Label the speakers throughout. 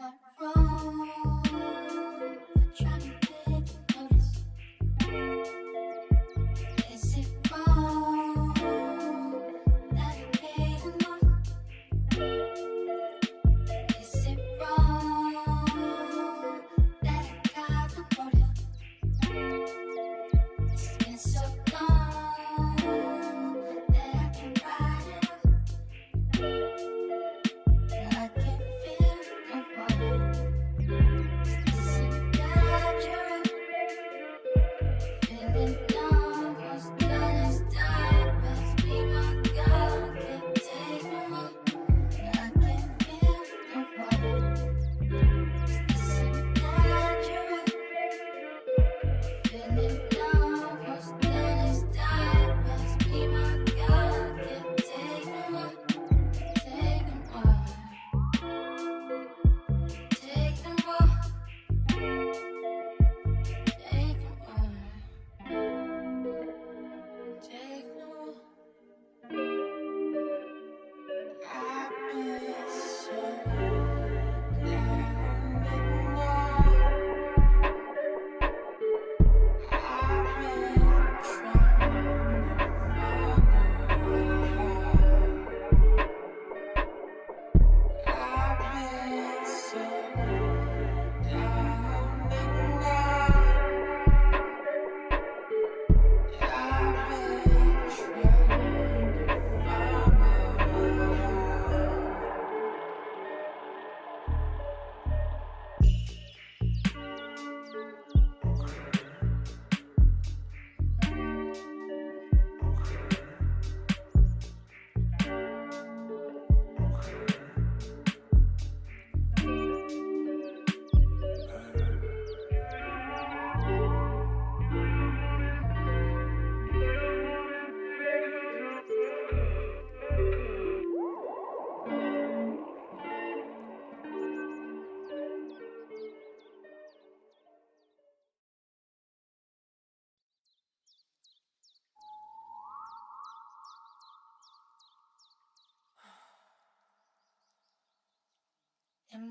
Speaker 1: Am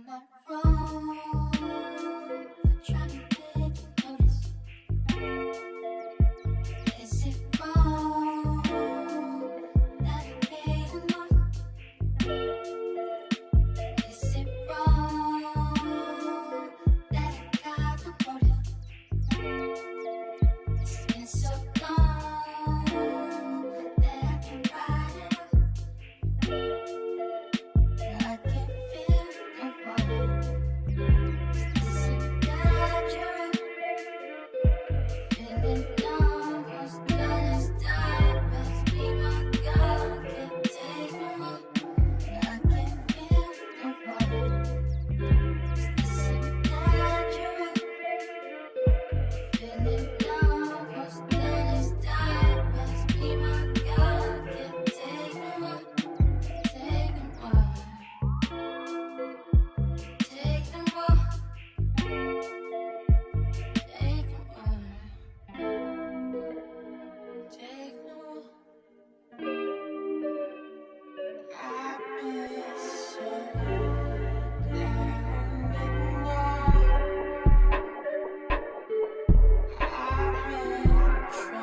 Speaker 1: I wrong for trying to take notice? Is it wrong that I pay enough? Is it wrong that I got the motive? It's been so long that I can write it up, but I can't feel no water. Is this a graduate? Feeling almost done as done. Must be my God, can't take no more, but I can't feel no water. Is this a graduate? Feeling almost done as done. Must be my God, can't take no more, take no more, take no more, take no more, take no more. I've been so down and out. I've been trying to find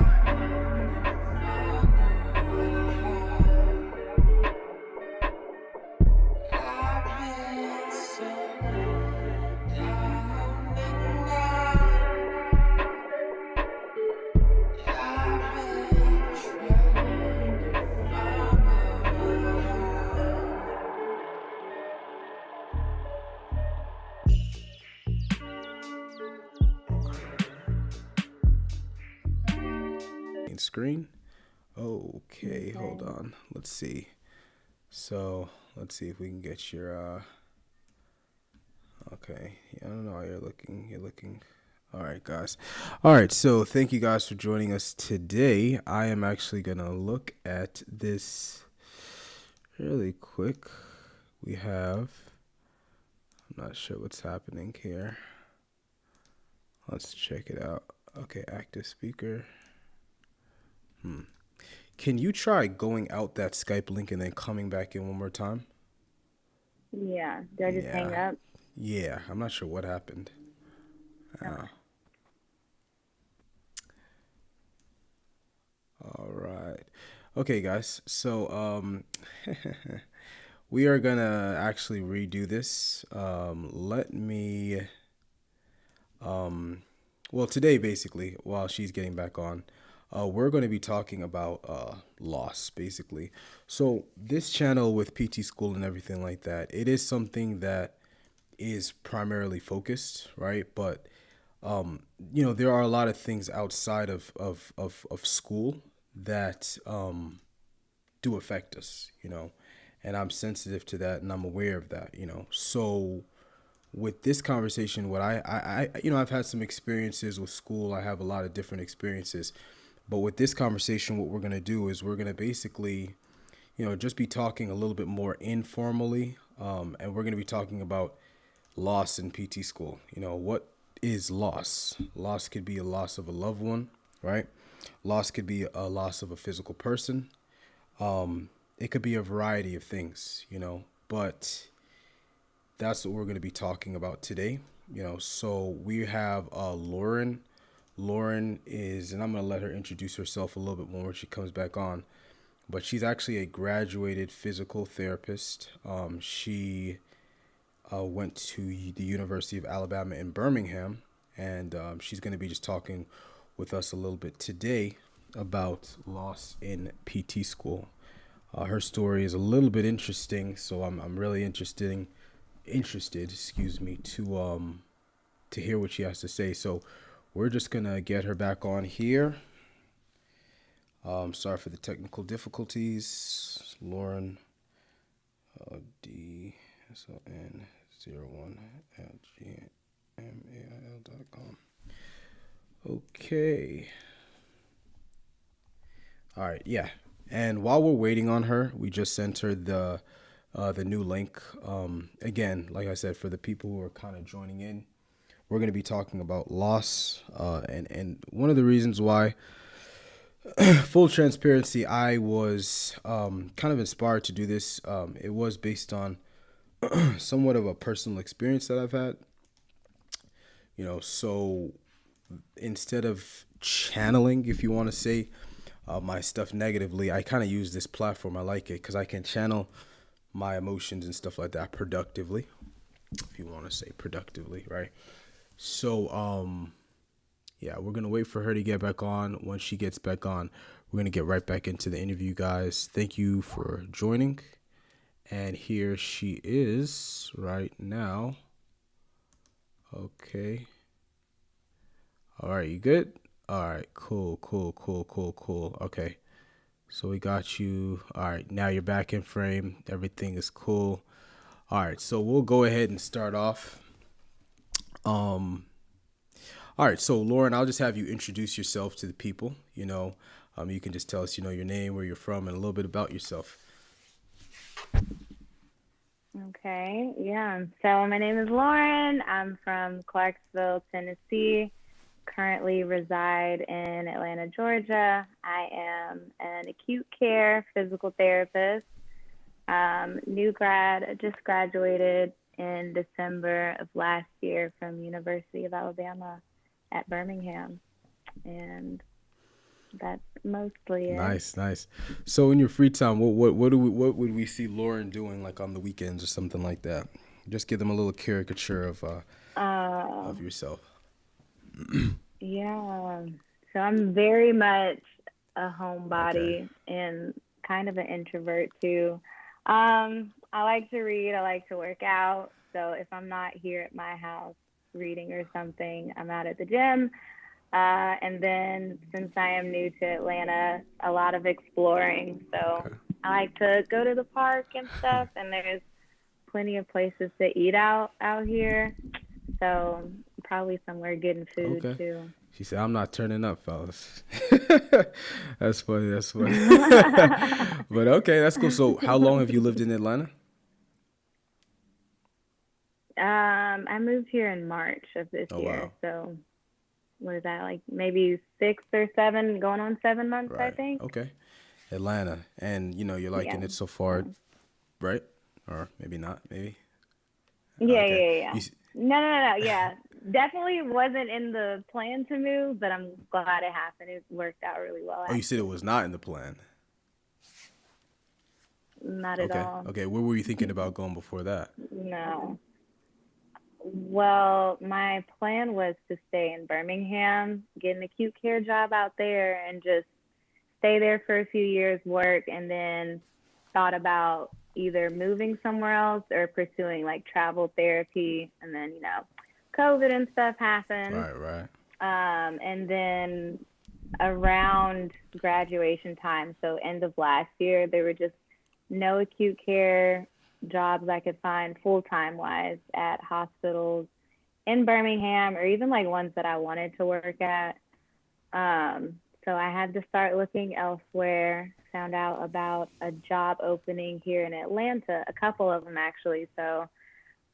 Speaker 1: a way out. I've been so down and out. I've been trying to find a way out.
Speaker 2: Screen. Okay, hold on. Let's see. So let's see if we can get your okay. Yeah, I don't know how you're looking. All right, guys. All right, so thank you guys for joining us today. I am actually gonna look at this really quick. We have, I'm not sure what's happening here. Let's check it out. Okay, active speaker. Can you try going out that Skype link and then coming back in one more time?
Speaker 3: Yeah. Do I just hang
Speaker 2: Yeah.
Speaker 3: up?
Speaker 2: Yeah, I'm not sure what happened.
Speaker 3: Okay.
Speaker 2: All right. Okay, guys. So, we are gonna actually redo this. Let me, well, today basically, while she's getting back on, we're going to be talking about loss, basically. So this channel with PT School and everything like that, it is something that is primarily focused, right? But there are a lot of things outside of school that do affect us, and I'm sensitive to that and I'm aware of that, So with this conversation, what I've had some experiences with school. I have a lot of different experiences, but with this conversation, what we're going to do is we're going to basically, just be talking a little bit more informally. And we're going to be talking about loss in PT school. What is loss? Loss could be a loss of a loved one, right? Loss could be a loss of a physical person. It could be a variety of things, but that's what we're going to be talking about today. So we have Lauren. Lauren is, and I'm going to let her introduce herself a little bit more when she comes back on, but she's actually a graduated physical therapist. She went to the University of Alabama in Birmingham, and she's going to be just talking with us a little bit today about loss in PT school. Her story is a little bit interesting, so I'm really interested, to hear what she has to say. So we're just gonna get her back on here. Sorry for the technical difficulties. Lauren DSON01@gmail.com. Okay. All right. Yeah. And while we're waiting on her, we just sent her the new link. Again, like I said, for the people who are kind of joining in, we're going to be talking about loss. And one of the reasons why, full transparency, I was kind of inspired to do this. It was based on somewhat of a personal experience that I've had. So instead of channeling, if you want to say, my stuff negatively, I kind of use this platform. I like it because I can channel my emotions and stuff like that productively, if you want to say productively, right? So, yeah, we're going to wait for her to get back on. Once she gets back on, we're going to get right back into the interview, guys. Thank you for joining. And here she is right now. Okay. All right, you good? All right, cool. Okay. So we got you. All right, now you're back in frame. Everything is cool. All right, so we'll go ahead and start off. All right, so Lauren, I'll just have you introduce yourself to the people. You can just tell us, your name, where you're from, and a little bit about yourself.
Speaker 3: Okay. Yeah. So my name is Lauren. I'm from Clarksville, Tennessee. Currently reside in Atlanta, Georgia. I am an acute care physical therapist. New grad. I just graduated in December of last year from University of Alabama at Birmingham, and that's mostly it.
Speaker 2: Nice. So in your free time, what would we see Lauren doing, like on the weekends or something like that? Just give them a little caricature of yourself.
Speaker 3: Yeah. So I'm very much a
Speaker 2: Okay.
Speaker 3: homebody and kind of an introvert too. I like to read, I like to work out. So if I'm not here at my house reading or something, I'm out at the gym. And then since I am new to Atlanta, a lot of exploring. So
Speaker 2: Okay.
Speaker 3: I like to go to the park and stuff, and there's plenty of places to eat out here. So probably somewhere getting food
Speaker 2: Okay.
Speaker 3: too.
Speaker 2: She said, "I'm not turning up, fellas." That's funny. That's funny. But okay, that's cool. So, how long have you lived in Atlanta?
Speaker 3: I moved here in March of this
Speaker 2: Oh
Speaker 3: year.
Speaker 2: wow.
Speaker 3: So what is that, like maybe 6 or 7, going on 7 months, I
Speaker 2: Right.
Speaker 3: think.
Speaker 2: Okay. Atlanta, and you're
Speaker 3: Yeah.
Speaker 2: liking it so far,
Speaker 3: So
Speaker 2: right? Or maybe not. Maybe.
Speaker 3: Yeah,
Speaker 2: Okay.
Speaker 3: yeah,
Speaker 2: You
Speaker 3: yeah.
Speaker 2: s-
Speaker 3: No. Yeah, definitely wasn't in the plan to move, but I'm glad it happened. It worked out really well,
Speaker 2: oh, you said it
Speaker 3: actually.
Speaker 2: was not in the plan.
Speaker 3: Not at
Speaker 2: Okay.
Speaker 3: all.
Speaker 2: Okay. Where were you thinking about going before that?
Speaker 3: No. Well, my plan was to stay in Birmingham, get an acute care job out there, and just stay there for a few years, work, and then thought about either moving somewhere else or pursuing like travel therapy. And then, COVID and stuff happened.
Speaker 2: Right. Right.
Speaker 3: And then around graduation time, so end of last year, there were just no acute care jobs I could find full time wise at hospitals in Birmingham or even like ones that I wanted to work at. So I had to start looking elsewhere. Found out about a job opening here in Atlanta, a couple of them actually. So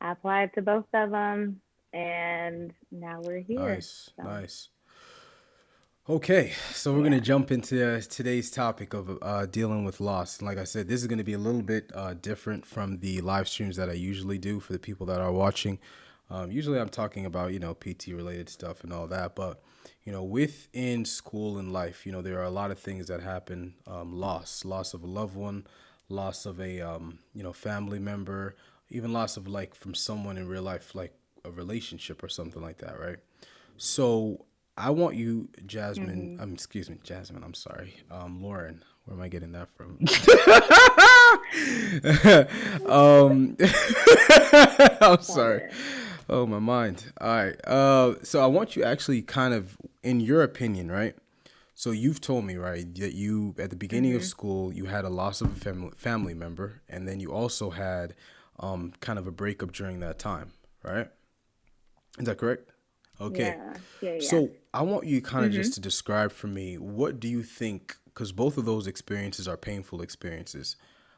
Speaker 3: I applied to both of them, and now we're here.
Speaker 2: Nice.
Speaker 3: So
Speaker 2: Nice. Okay, so we're gonna
Speaker 3: yeah.
Speaker 2: jump into today's topic of dealing with loss. And like I said, this is gonna be a little bit different from the live streams that I usually do for the people that are watching. Usually, I'm talking about PT related stuff and all that, but within school and life, there are a lot of things that happen. Loss of a loved one, loss of a family member, even loss of like from someone in real life, like a relationship or something like that, right? So I want you, Jasmine.
Speaker 3: Mhm.
Speaker 2: Excuse me, Jasmine. I'm sorry, Lauren. Where am I getting that from? um, I'm
Speaker 3: It's all
Speaker 2: sorry.
Speaker 3: good.
Speaker 2: Oh, my mind. All right. So I want you actually kind of, in your opinion, right? So you've told me, right, that you at the beginning of
Speaker 3: Mhm.
Speaker 2: school you had a loss of a family member, and then you also had kind of a breakup during that time, right? Is that correct? Okay.
Speaker 3: Yeah. Yeah. Yeah.
Speaker 2: So I want you kind of just
Speaker 3: Mhm.
Speaker 2: to describe for me, what do you think, because both of those experiences are painful experiences,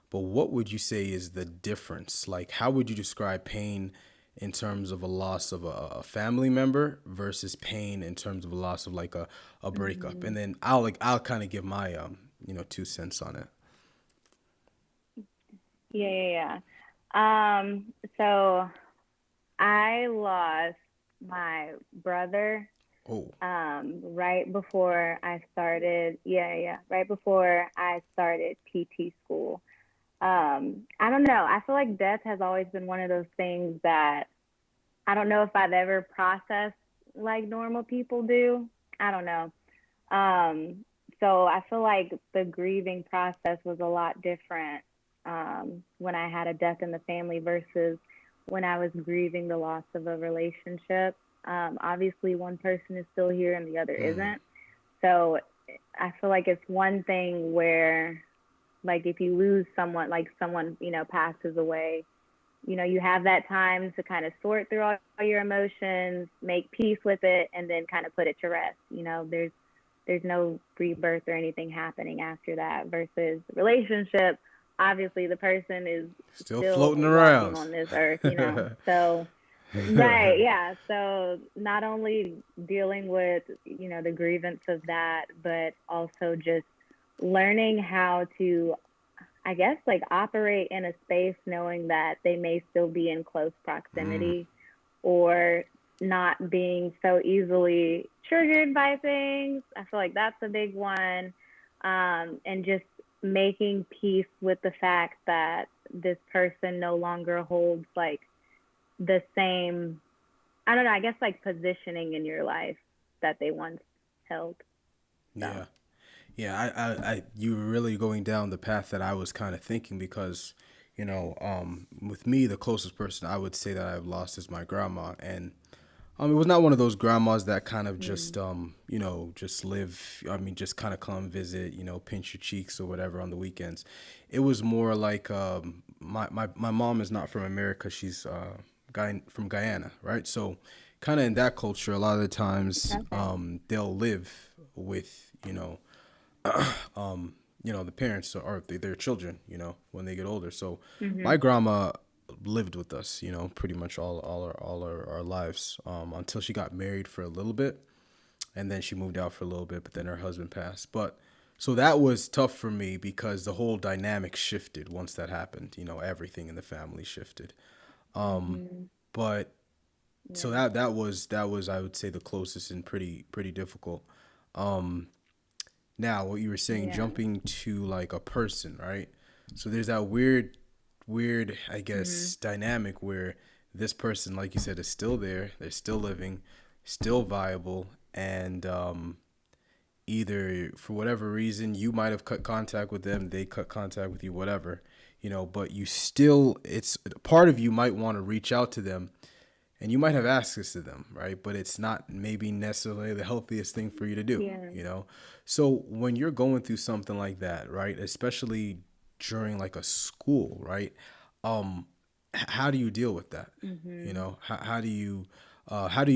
Speaker 2: but what would you say is the difference? Like, how would you describe pain in terms of a loss of a family member versus pain in terms of a loss of like a breakup? And
Speaker 3: Mhm.
Speaker 2: then I'll kind of give my 2 cents on it.
Speaker 3: Yeah. Yeah. So I lost my brother
Speaker 2: Oh,
Speaker 3: right before I started. Yeah. Yeah. Right before I started PT school. I don't know. I feel like death has always been one of those things that I don't know if I've ever processed like normal people do. I don't know. Um, so I feel like the grieving process was a lot different when I had a death in the family versus when I was grieving the loss of a relationship. Obviously, one person is still here and the other
Speaker 2: mm,
Speaker 3: isn't. So I feel like it's one thing where, like, if you lose someone, like someone, passes away, you have that time to kind of sort through all your emotions, make peace with it, and then kind of put it to rest. There's no rebirth or anything happening after that versus relationship. Obviously, the person is
Speaker 2: still
Speaker 3: still
Speaker 2: floating
Speaker 3: walking
Speaker 2: around.
Speaker 3: on this earth. So, right, yeah. So, not only dealing with, the grievance of that, but also just learning how to, I guess, like operate in a space knowing that they may still be in close
Speaker 2: Mm,
Speaker 3: proximity or not being so easily triggered by things. I feel like that's a big one. And just making peace with the fact that this person no longer holds like the same, I don't know, I guess like positioning in your life that they once held. So,
Speaker 2: yeah. Yeah, you were really going down the path that I was kind of thinking because, with me, the closest person I would say that I've lost is my grandma, and it was not one of those grandmas that kind of just,
Speaker 3: mm,
Speaker 2: just live. I mean, just kind of come visit, pinch your cheeks or whatever on the weekends. It was more like my mom is not from America. She's from Guyana, right? So, kind of in that culture, a lot of the times,
Speaker 3: okay.
Speaker 2: they'll live with, the parents or their children, when they get older. So
Speaker 3: Mm-hmm.
Speaker 2: my grandma lived with us, pretty much our lives, until she got married for a little bit, and then she moved out for a little bit, but then her husband passed. But so that was tough for me because the whole dynamic shifted once that happened. Everything in the family shifted.
Speaker 3: Mm-hmm.
Speaker 2: But so
Speaker 3: Yeah.
Speaker 2: that was I would say the closest and pretty difficult. Um, Now, what you were saying,
Speaker 3: Yeah.
Speaker 2: jumping to like a person, right? So there's that weird, I
Speaker 3: Mhm.
Speaker 2: guess, dynamic where this person, like you said, is still there. They're still living, still viable, and either for whatever reason you might have cut contact with them, they cut contact with you, whatever, but you still, it's part of you might want to reach out to them and you might have access to them, right? But it's not maybe necessarily the healthiest thing for you to do,
Speaker 3: Yeah.
Speaker 2: you know? So when you're going through something like that, right, especially during like a school, right? Um, how do you deal with that?
Speaker 3: Mhm.
Speaker 2: How do you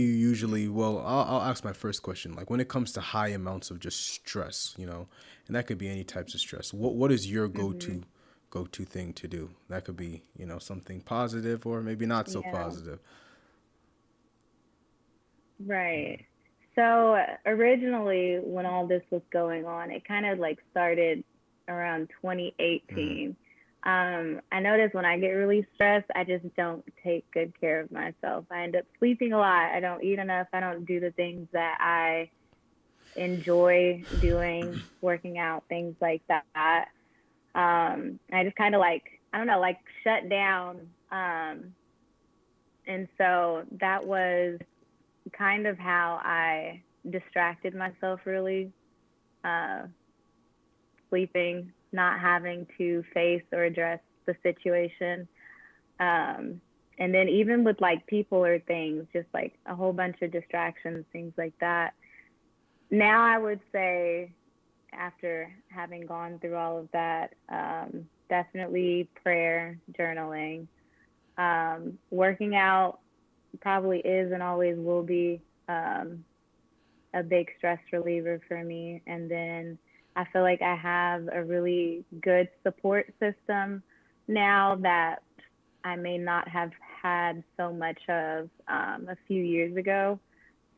Speaker 2: usually, well, I'll ask my first question. Like when it comes to high amounts of just stress, and that could be any types of stress. What is your
Speaker 3: Mhm.
Speaker 2: go-to thing to do? That could be, something positive or maybe not so
Speaker 3: Yeah.
Speaker 2: positive.
Speaker 3: Right. So originally, when all this was going on, it kind of like started around
Speaker 2: Mm,
Speaker 3: 2018. I noticed when I get really stressed, I just don't take good care of myself. I end up sleeping a lot. I don't eat enough. I don't do the things that I enjoy doing, working out, things like that. I just kind of like, I don't know, like shut down. And so that was kind of how I distracted myself, really. Uh, Sleeping, not having to face or address the situation. Um, and then even with like people or things, just like a whole bunch of distractions, things like that. Now I would say, after having gone through all of that, definitely prayer, journaling, working out probably is and always will be a big stress reliever for me. And then I feel like I have a really good support system now that I may not have had so much of a few years ago.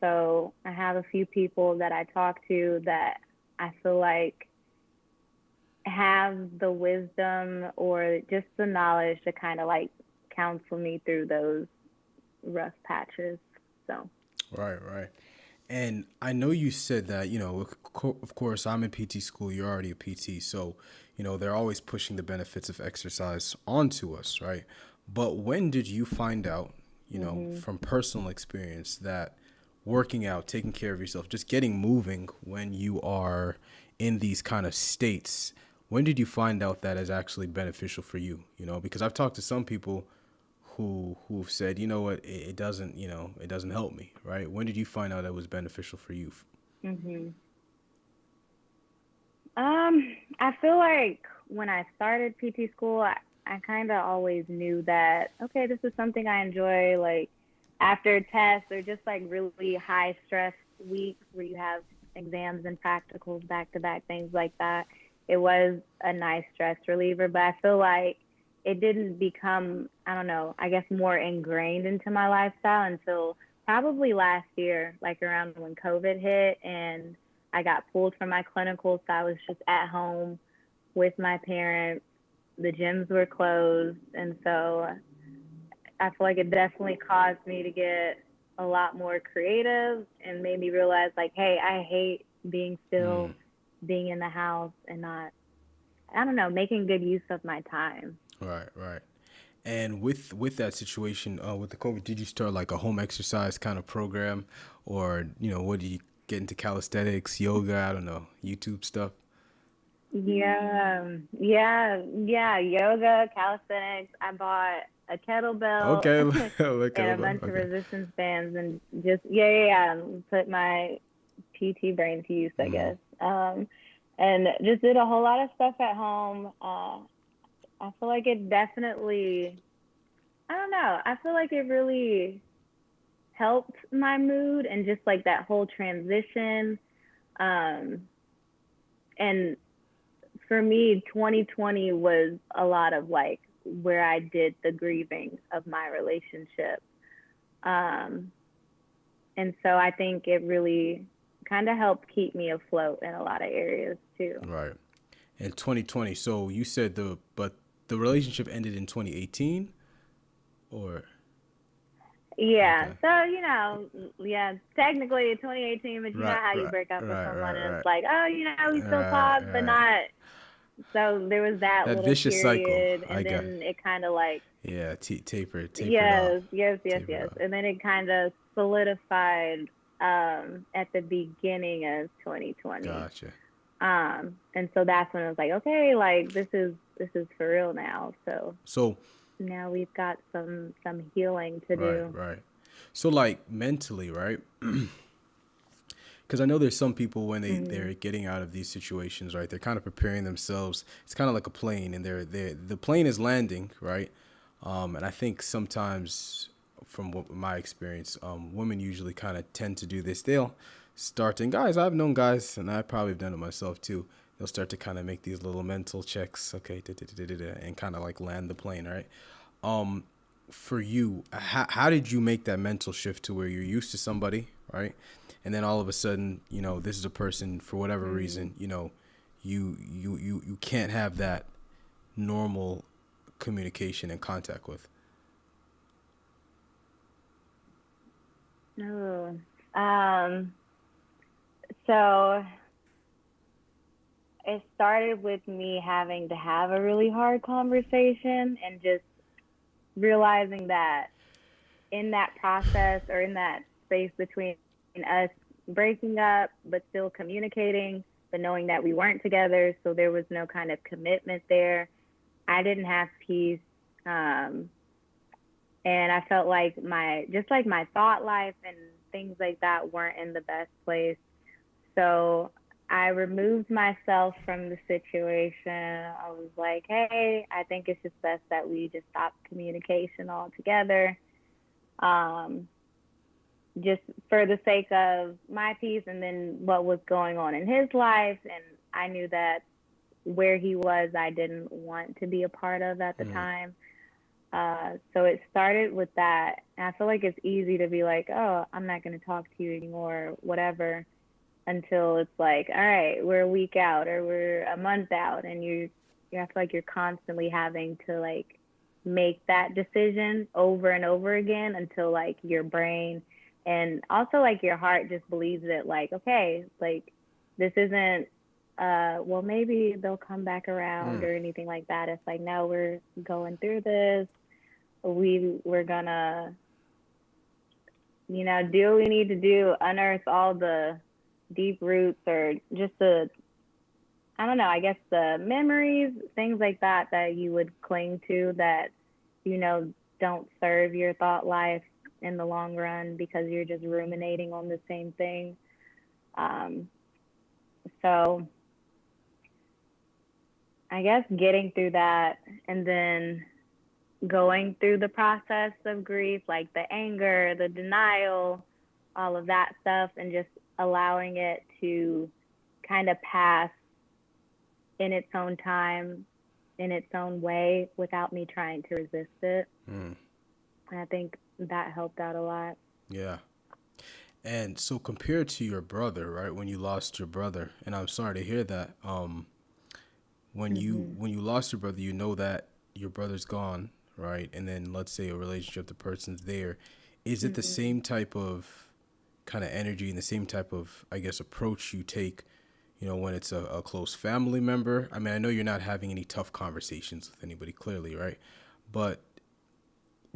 Speaker 3: So I have a few people that I talk to that I feel like have the wisdom or just the knowledge to kind of like counsel me through those rough patches. So,
Speaker 2: right. And I know you said that, of course, I'm in PT school, you're already a PT. So, they're always pushing the benefits of exercise onto us, right? But when did you find out,
Speaker 3: mm-hmm.
Speaker 2: from personal experience that working out, taking care of yourself, just getting moving when you are in these kind of states, when did you find out that is actually beneficial for you? Because I've talked to some people who've said, you know what, it doesn't, it doesn't help me, right? When did you find out it was beneficial for you?
Speaker 3: Mm-hmm. I feel like when I started PT school, I kind of always knew that, okay, this is something I enjoy. Like after tests or just like really high stress weeks where you have exams and practicals back to back, things like that, it was a nice stress reliever. But I feel like it didn't become, I don't know, I guess more ingrained into my lifestyle until probably last year, like around when COVID hit and I got pulled from my clinical, so I was just at home with my parents. The gyms were closed, and so I feel like it definitely caused me to get a lot more creative and made me realize, like, hey, I hate being still,
Speaker 2: Mm,
Speaker 3: being in the house, and not, I don't know, making good use of my time.
Speaker 2: right. And with that situation, with the COVID, did you start like a home exercise kind of program, or what did you get into calisthenics, yoga? I don't know, YouTube stuff.
Speaker 3: Yeah, yoga, calisthenics. I bought a kettlebell
Speaker 2: Okay, look
Speaker 3: and
Speaker 2: at
Speaker 3: a bunch of
Speaker 2: okay.
Speaker 3: resistance bands, and just yeah. Put my PT brain to use, I
Speaker 2: Mm,
Speaker 3: guess. And just did a whole lot of stuff at home. I feel like it definitely. I don't know. I feel like it really helped my mood and just like that whole transition. Um, and for me, 2020 was a lot of like where I did the grieving of my relationship. Um, and so I think it really kind of helped keep me afloat in a lot of areas too.
Speaker 2: right. In 2020, so you said but the relationship ended in 2018, or
Speaker 3: Yeah.
Speaker 2: Okay.
Speaker 3: So, yeah, technically 2018, but you know
Speaker 2: Right,
Speaker 3: how you
Speaker 2: right,
Speaker 3: break up with
Speaker 2: right,
Speaker 3: someone
Speaker 2: right,
Speaker 3: and it's
Speaker 2: right,
Speaker 3: like, oh, we still
Speaker 2: right,
Speaker 3: talk, but
Speaker 2: right.
Speaker 3: not. So there was that
Speaker 2: That
Speaker 3: little
Speaker 2: vicious cycle.
Speaker 3: period,
Speaker 2: I
Speaker 3: and
Speaker 2: got.
Speaker 3: then it kind of like,
Speaker 2: Yeah, tapered off,
Speaker 3: yes, yes, yes,
Speaker 2: tapered
Speaker 3: yes.
Speaker 2: off.
Speaker 3: And then it kind of solidified at the beginning of 2020.
Speaker 2: Gotcha.
Speaker 3: And so that's when it was like, okay, like this is for real now. So
Speaker 2: So
Speaker 3: now we've got some healing to
Speaker 2: right,
Speaker 3: do.
Speaker 2: right. So like mentally, right? Because I know there's some people when
Speaker 3: Hmm.
Speaker 2: they're getting out of these situations, right? They're kind of preparing themselves. It's kind of like a plane, and the plane is landing, right? And I think sometimes, from what my experience, women usually kind of tend to do this. They'll start, and guys, I've known guys, and I probably have done it myself too. They'll start to kind of make these little mental checks, okay, and kind of like land the plane, right? Um, for you, how did you make that mental shift to where you're used to somebody, right? And then all of a sudden, this is a person for whatever
Speaker 3: Hmm.
Speaker 2: reason, you can't have that normal communication and contact with.
Speaker 3: Oh. Um, so it started with me having to have a really hard conversation and just realizing that in that process or in that space between us breaking up but still communicating, but knowing that we weren't together, so there was no kind of commitment there. I didn't have peace. Um, and I felt like my thought life and things like that weren't in the best place. So I removed myself from the situation. I was like, hey, I think it's just best that we just stop communication altogether. Um, just for the sake of my peace and then what was going on in his life. And I knew that where he was, I didn't want to be a part of at the
Speaker 2: Mm,
Speaker 3: time. So it started with that. And I feel like it's easy to be like, oh, I'm not going to talk to you anymore, whatever, until it's like, all right, we're a week out or we're a month out. And you feel like you're constantly having to like make that decision over and over again until like your brain and also like your heart just believes it like, okay, like this isn't well maybe they'll come back around
Speaker 2: mm,
Speaker 3: or anything like that. It's like no, we're going through this. We're gonna, do what we need to do, unearth all the deep roots or just the, I don't know, I guess the memories, things like that that you would cling to that, you know, don't serve your thought life in the long run because you're just ruminating on the same thing. Um, so I guess getting through that and then going through the process of grief, like the anger, the denial, all of that stuff, and just allowing it to kind of pass in its own time, in its own way, without me trying to resist it.
Speaker 2: mm.
Speaker 3: And I think that helped out a lot.
Speaker 2: Yeah. And so compared to your brother, right, when you lost your brother, and I'm sorry to hear that,
Speaker 3: Hmm.
Speaker 2: when you lost your brother, you know that your brother's gone, right? And then let's say a relationship, the person's there. Is it the
Speaker 3: Hmm.
Speaker 2: same type of kind of energy and the same type of, I guess, approach you take, when it's a close family member? I mean, I know you're not having any tough conversations with anybody, clearly, right? But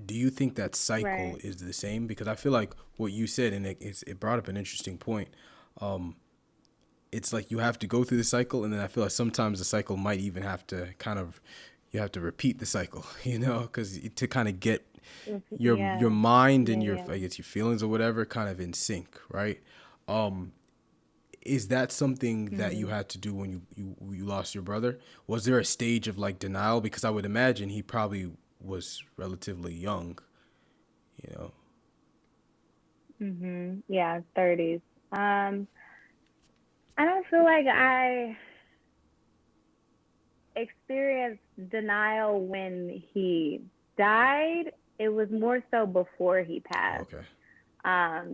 Speaker 2: do you think that cycle
Speaker 3: Right.
Speaker 2: is the same? Because I feel like what you said, and it brought up an interesting point. It's like you have to go through the cycle, and then I feel like sometimes the cycle might even have to you have to repeat the cycle, because to kind of get your
Speaker 3: Yeah.
Speaker 2: mind
Speaker 3: Yeah.
Speaker 2: and
Speaker 3: Yeah.
Speaker 2: I guess your feelings or whatever kind of in sync, right? Um, is that something that you
Speaker 3: Hmm.
Speaker 2: had to do when you lost your brother? Was there a stage of like denial? Because I would imagine he probably was relatively young, you know.
Speaker 3: Yeah. 30s. Um, I don't feel like I experienced denial when he died. It was more so before he passed,
Speaker 2: Okay.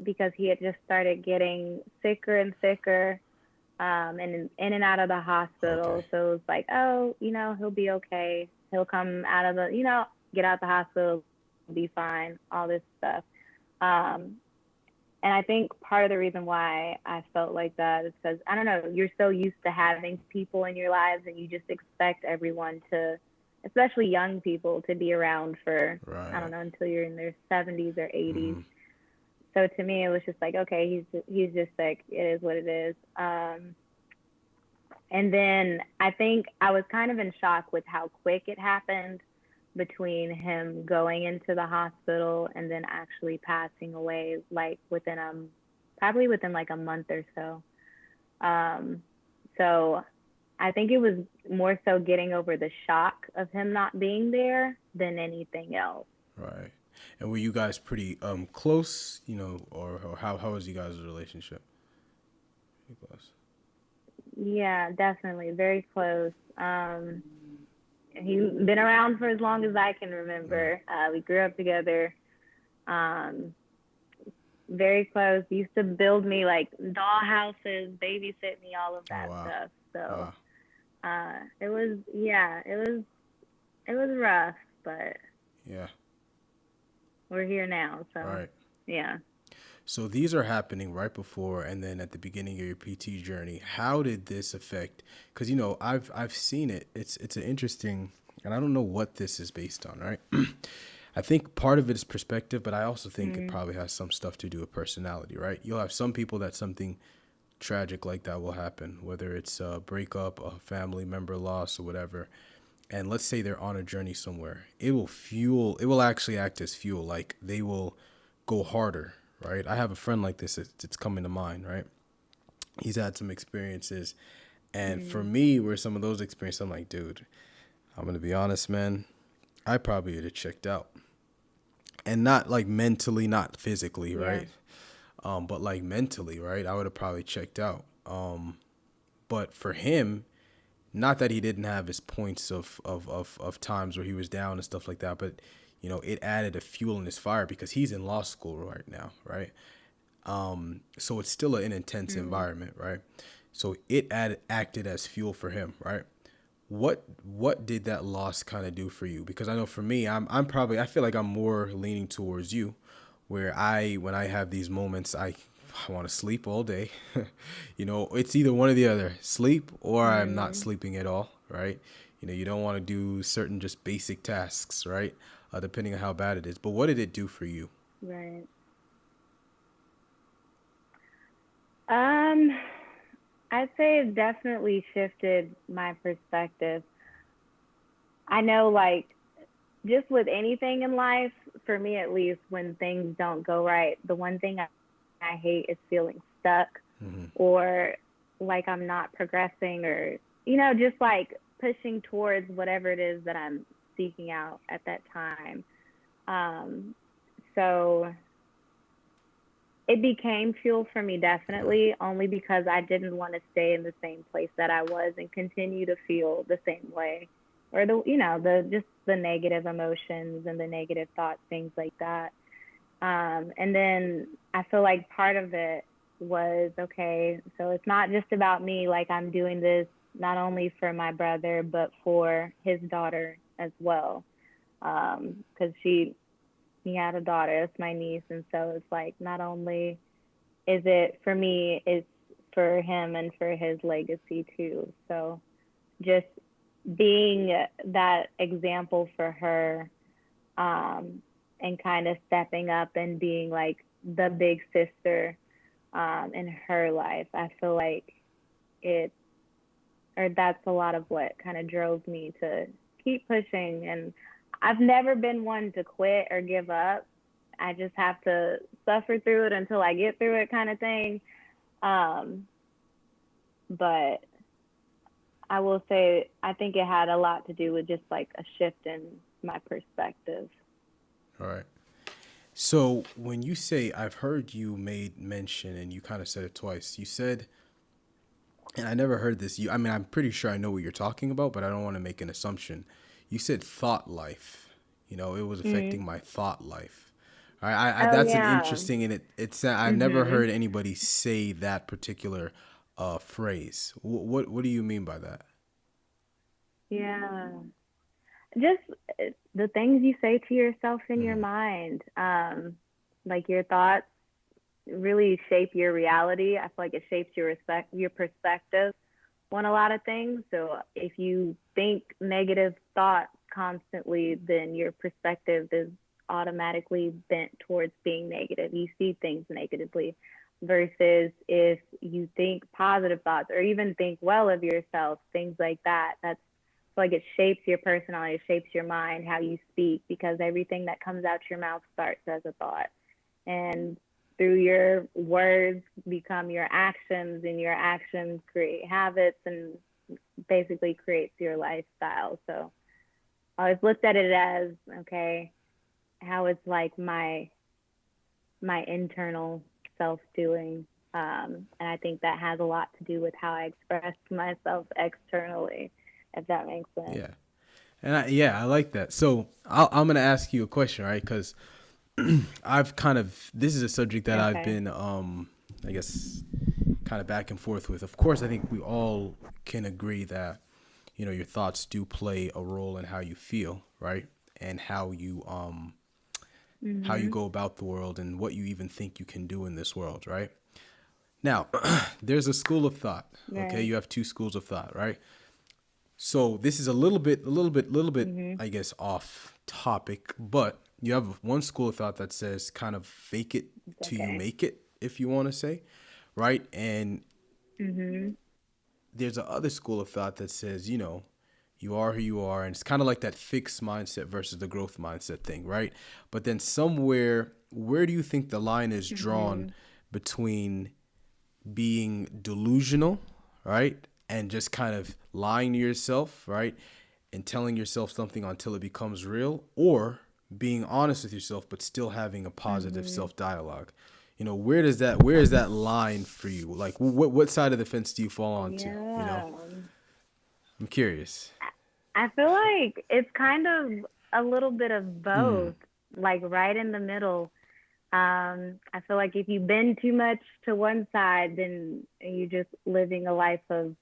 Speaker 3: because he had just started getting sicker and sicker, and in and out of the
Speaker 2: Okay.
Speaker 3: hospital. So it was like, oh, he'll be okay. He'll come out of get out the hospital, be fine, all this stuff. Um, and I think part of the reason why I felt like that is because, I don't know, you're so used to having people in your lives and you just expect everyone to, especially young people, to be around for, I don't
Speaker 2: Right.
Speaker 3: know, until you're in their 70s or 80s.
Speaker 2: Mm-hmm.
Speaker 3: So to me, it was just like, okay, he's just sick. It is what it is. And then I think I was kind of in shock with how quick it happened between him going into the hospital and then actually passing away, like within probably within like a month or so. Um, so I think it was more so getting over the shock of him not being there than anything else.
Speaker 2: Right. And were you guys pretty close, or how was you guys' relationship? You guys-
Speaker 3: Yeah, definitely very close. He's been around for as long as I can
Speaker 2: Mm.
Speaker 3: remember. We grew up together. Um, very close. Used to build me like doll houses, babysit me, all of
Speaker 2: Oh
Speaker 3: that
Speaker 2: wow.
Speaker 3: stuff. So
Speaker 2: Wow.
Speaker 3: it was, yeah, it was rough, but
Speaker 2: Yeah.
Speaker 3: we're here now. So
Speaker 2: Right.
Speaker 3: yeah.
Speaker 2: So these are happening right before and then at the beginning of your PT journey. How did this affect? Because I've seen it. It's an interesting, and I don't know what this is based on. Right. I think part of it is perspective, but I also think it
Speaker 3: Mm,
Speaker 2: probably has some stuff to do with personality. Right. You'll have some people that something tragic like that will happen, whether it's a breakup, a family member loss, or whatever. And let's say they're on a journey somewhere, it will actually act as fuel. Like they will go harder, right? I have a friend like this. It's coming to mind, right? He's had some experiences. And for
Speaker 3: mm,
Speaker 2: me, where some of those experiences, I'm like, dude, I'm going to be honest, man. I probably would have checked out. And not like mentally, not physically,
Speaker 3: yeah.
Speaker 2: right? But like mentally, right? I would have probably checked out. But for him, not that he didn't have his points of times where he was down and stuff like that, but it added a fuel in his fire because he's in law school right now, right? So it's still an intense
Speaker 3: Mm,
Speaker 2: environment, right? So it acted as fuel for him, right? What did that loss kind of do for you? Because I know for me, I'm probably, I feel like I'm more leaning towards you, where when I have these moments, I want to sleep all day. It's either one or the other, sleep or I'm not
Speaker 3: mm,
Speaker 2: sleeping at all, right? You don't want to do certain just basic tasks, right? Depending on how bad it is. But what did it do for you?
Speaker 3: right. Um, I'd say it definitely shifted my perspective. I know, like, just with anything in life, for me at least, when things don't go right, the one thing I hate is feeling stuck
Speaker 2: Mm-hmm.
Speaker 3: or like I'm not progressing or, just like pushing towards whatever it is that I'm seeking out at that time. Um, so it became fuel for me
Speaker 2: Yeah.
Speaker 3: definitely, only because I didn't want to stay in the same place that I was and continue to feel the same way, or the just the negative emotions and the negative thoughts, things like that. And then I feel like part of it was, okay, so it's not just about me, like I'm doing this not only for my brother but for his daughter as well, because he had a daughter, it's my niece, and so it's like not only is it for me, it's for him and for his legacy too. So just being that example for her, um, and kind of stepping up and being like the big sister, in her life, I feel like it, or that's a lot of what kind of drove me to keep pushing. And I've never been one to quit or give up. I just have to suffer through it until I get through it, kind of thing. Um, but I will say, I think it had a lot to do with just like a shift in my perspective.
Speaker 2: All right. So when you say, I've heard you made mention and you kind of said it twice. You said, and I never heard this. I mean, I'm pretty sure I know what you're talking about, but I don't want to make an assumption. You said thought life. It was
Speaker 3: Mm.
Speaker 2: affecting my thought life. All right,
Speaker 3: Oh
Speaker 2: that's an
Speaker 3: yeah.
Speaker 2: interesting, and it's I never
Speaker 3: Mhm.
Speaker 2: heard anybody say that particular phrase. What do you mean by that?
Speaker 3: Yeah. Just the things you say to yourself in your
Speaker 2: Mm-hmm.
Speaker 3: mind. like your thoughts really shape your reality. I feel like it shapes your perspective on a lot of things. So if you think negative thoughts constantly, then your perspective is automatically bent towards being negative. You see things negatively. Versus if you think positive thoughts or even think well of yourself, things like that, that's like it shapes your personality, it shapes your mind, how you speak, because everything that comes out your mouth starts as a thought. And through your words become your actions, and your actions create habits and basically creates your lifestyle. So I always looked at it as, okay, how it's like my internal self doing. And I think that has a lot to do with how I express myself externally, if that makes sense.
Speaker 2: Yeah. And I like that. So I'm going to ask you a question, right? Because this is a subject that I've been, I guess, kind of back and forth with. Of course, I think we all can agree that, your thoughts do play a role in how you feel, right? And how you go about the world and what you even think you can do in this world, right? Now, there's a school of thought, okay? You have two schools of thought, right? So this is a little bit, I guess, off topic, but you have one school of thought that says kind of fake it till you make it, if you want to say, right? And there's a other school of thought that says, you are who you are. And it's kind of like that fixed mindset versus the growth mindset thing, right? But then somewhere, where do you think the line is drawn between being delusional, right? And just kind of lying to yourself, right? And telling yourself something until it becomes real, or being honest with yourself, but still having a positive self-dialogue. Where is that line for you? Like, what side of the fence do you fall onto? I'm curious.
Speaker 3: I feel like it's kind of a little bit of both, like right in the middle. I feel like if you bend too much to one side, then you're just living a life of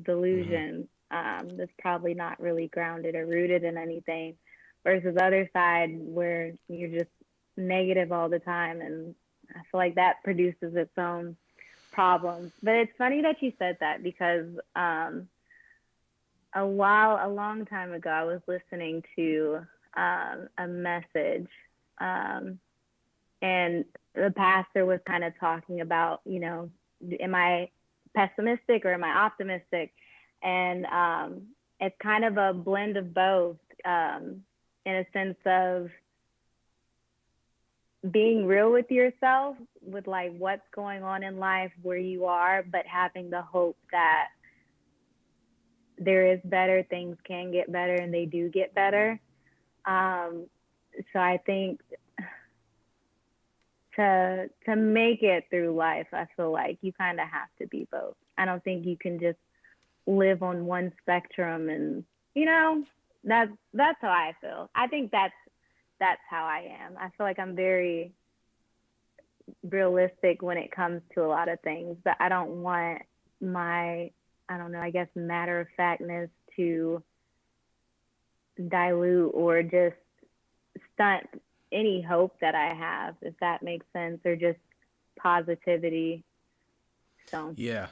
Speaker 3: delusion that's probably not really grounded or rooted in anything, versus the other side where you're just negative all the time. And I feel like that produces its own problems. But it's funny that you said that, because a long time ago, I was listening to a message, and the pastor was kind of talking about, am I pessimistic or am I optimistic? And it's kind of a blend of both, in a sense of being real with yourself, with like what's going on in life, where you are, but having the hope that there is better, things can get better, and they do get better. So I think to make it through life, I feel like you kind of have to be both. I don't think you can just live on one spectrum, and that's how I feel. I think that's how I am. I feel like I'm very realistic when it comes to a lot of things, but I don't want my, I don't know, I guess matter of factness to dilute or just stunt any hope that I have, if that makes sense, or just positivity. So
Speaker 2: yeah.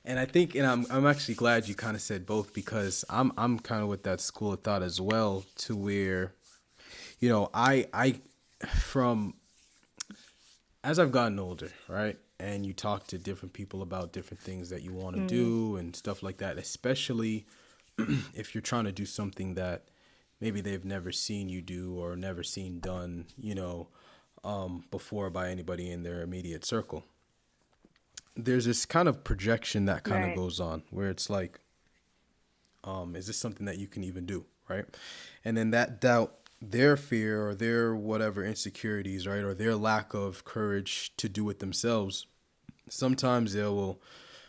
Speaker 2: And I think, and I'm actually glad you kind of said both, because I'm kind of with that school of thought as well, to where, I from, as I've gotten older, right? And you talk to different people about different things that you want to do and stuff like that, especially if you're trying to do something that maybe they've never seen you do or never seen done, before by anybody in their immediate circle. There's this kind of projection that kind of goes on where it's like, is this something that you can even do, right? And then that doubt, their fear or their whatever insecurities, right, or their lack of courage to do it themselves, sometimes they will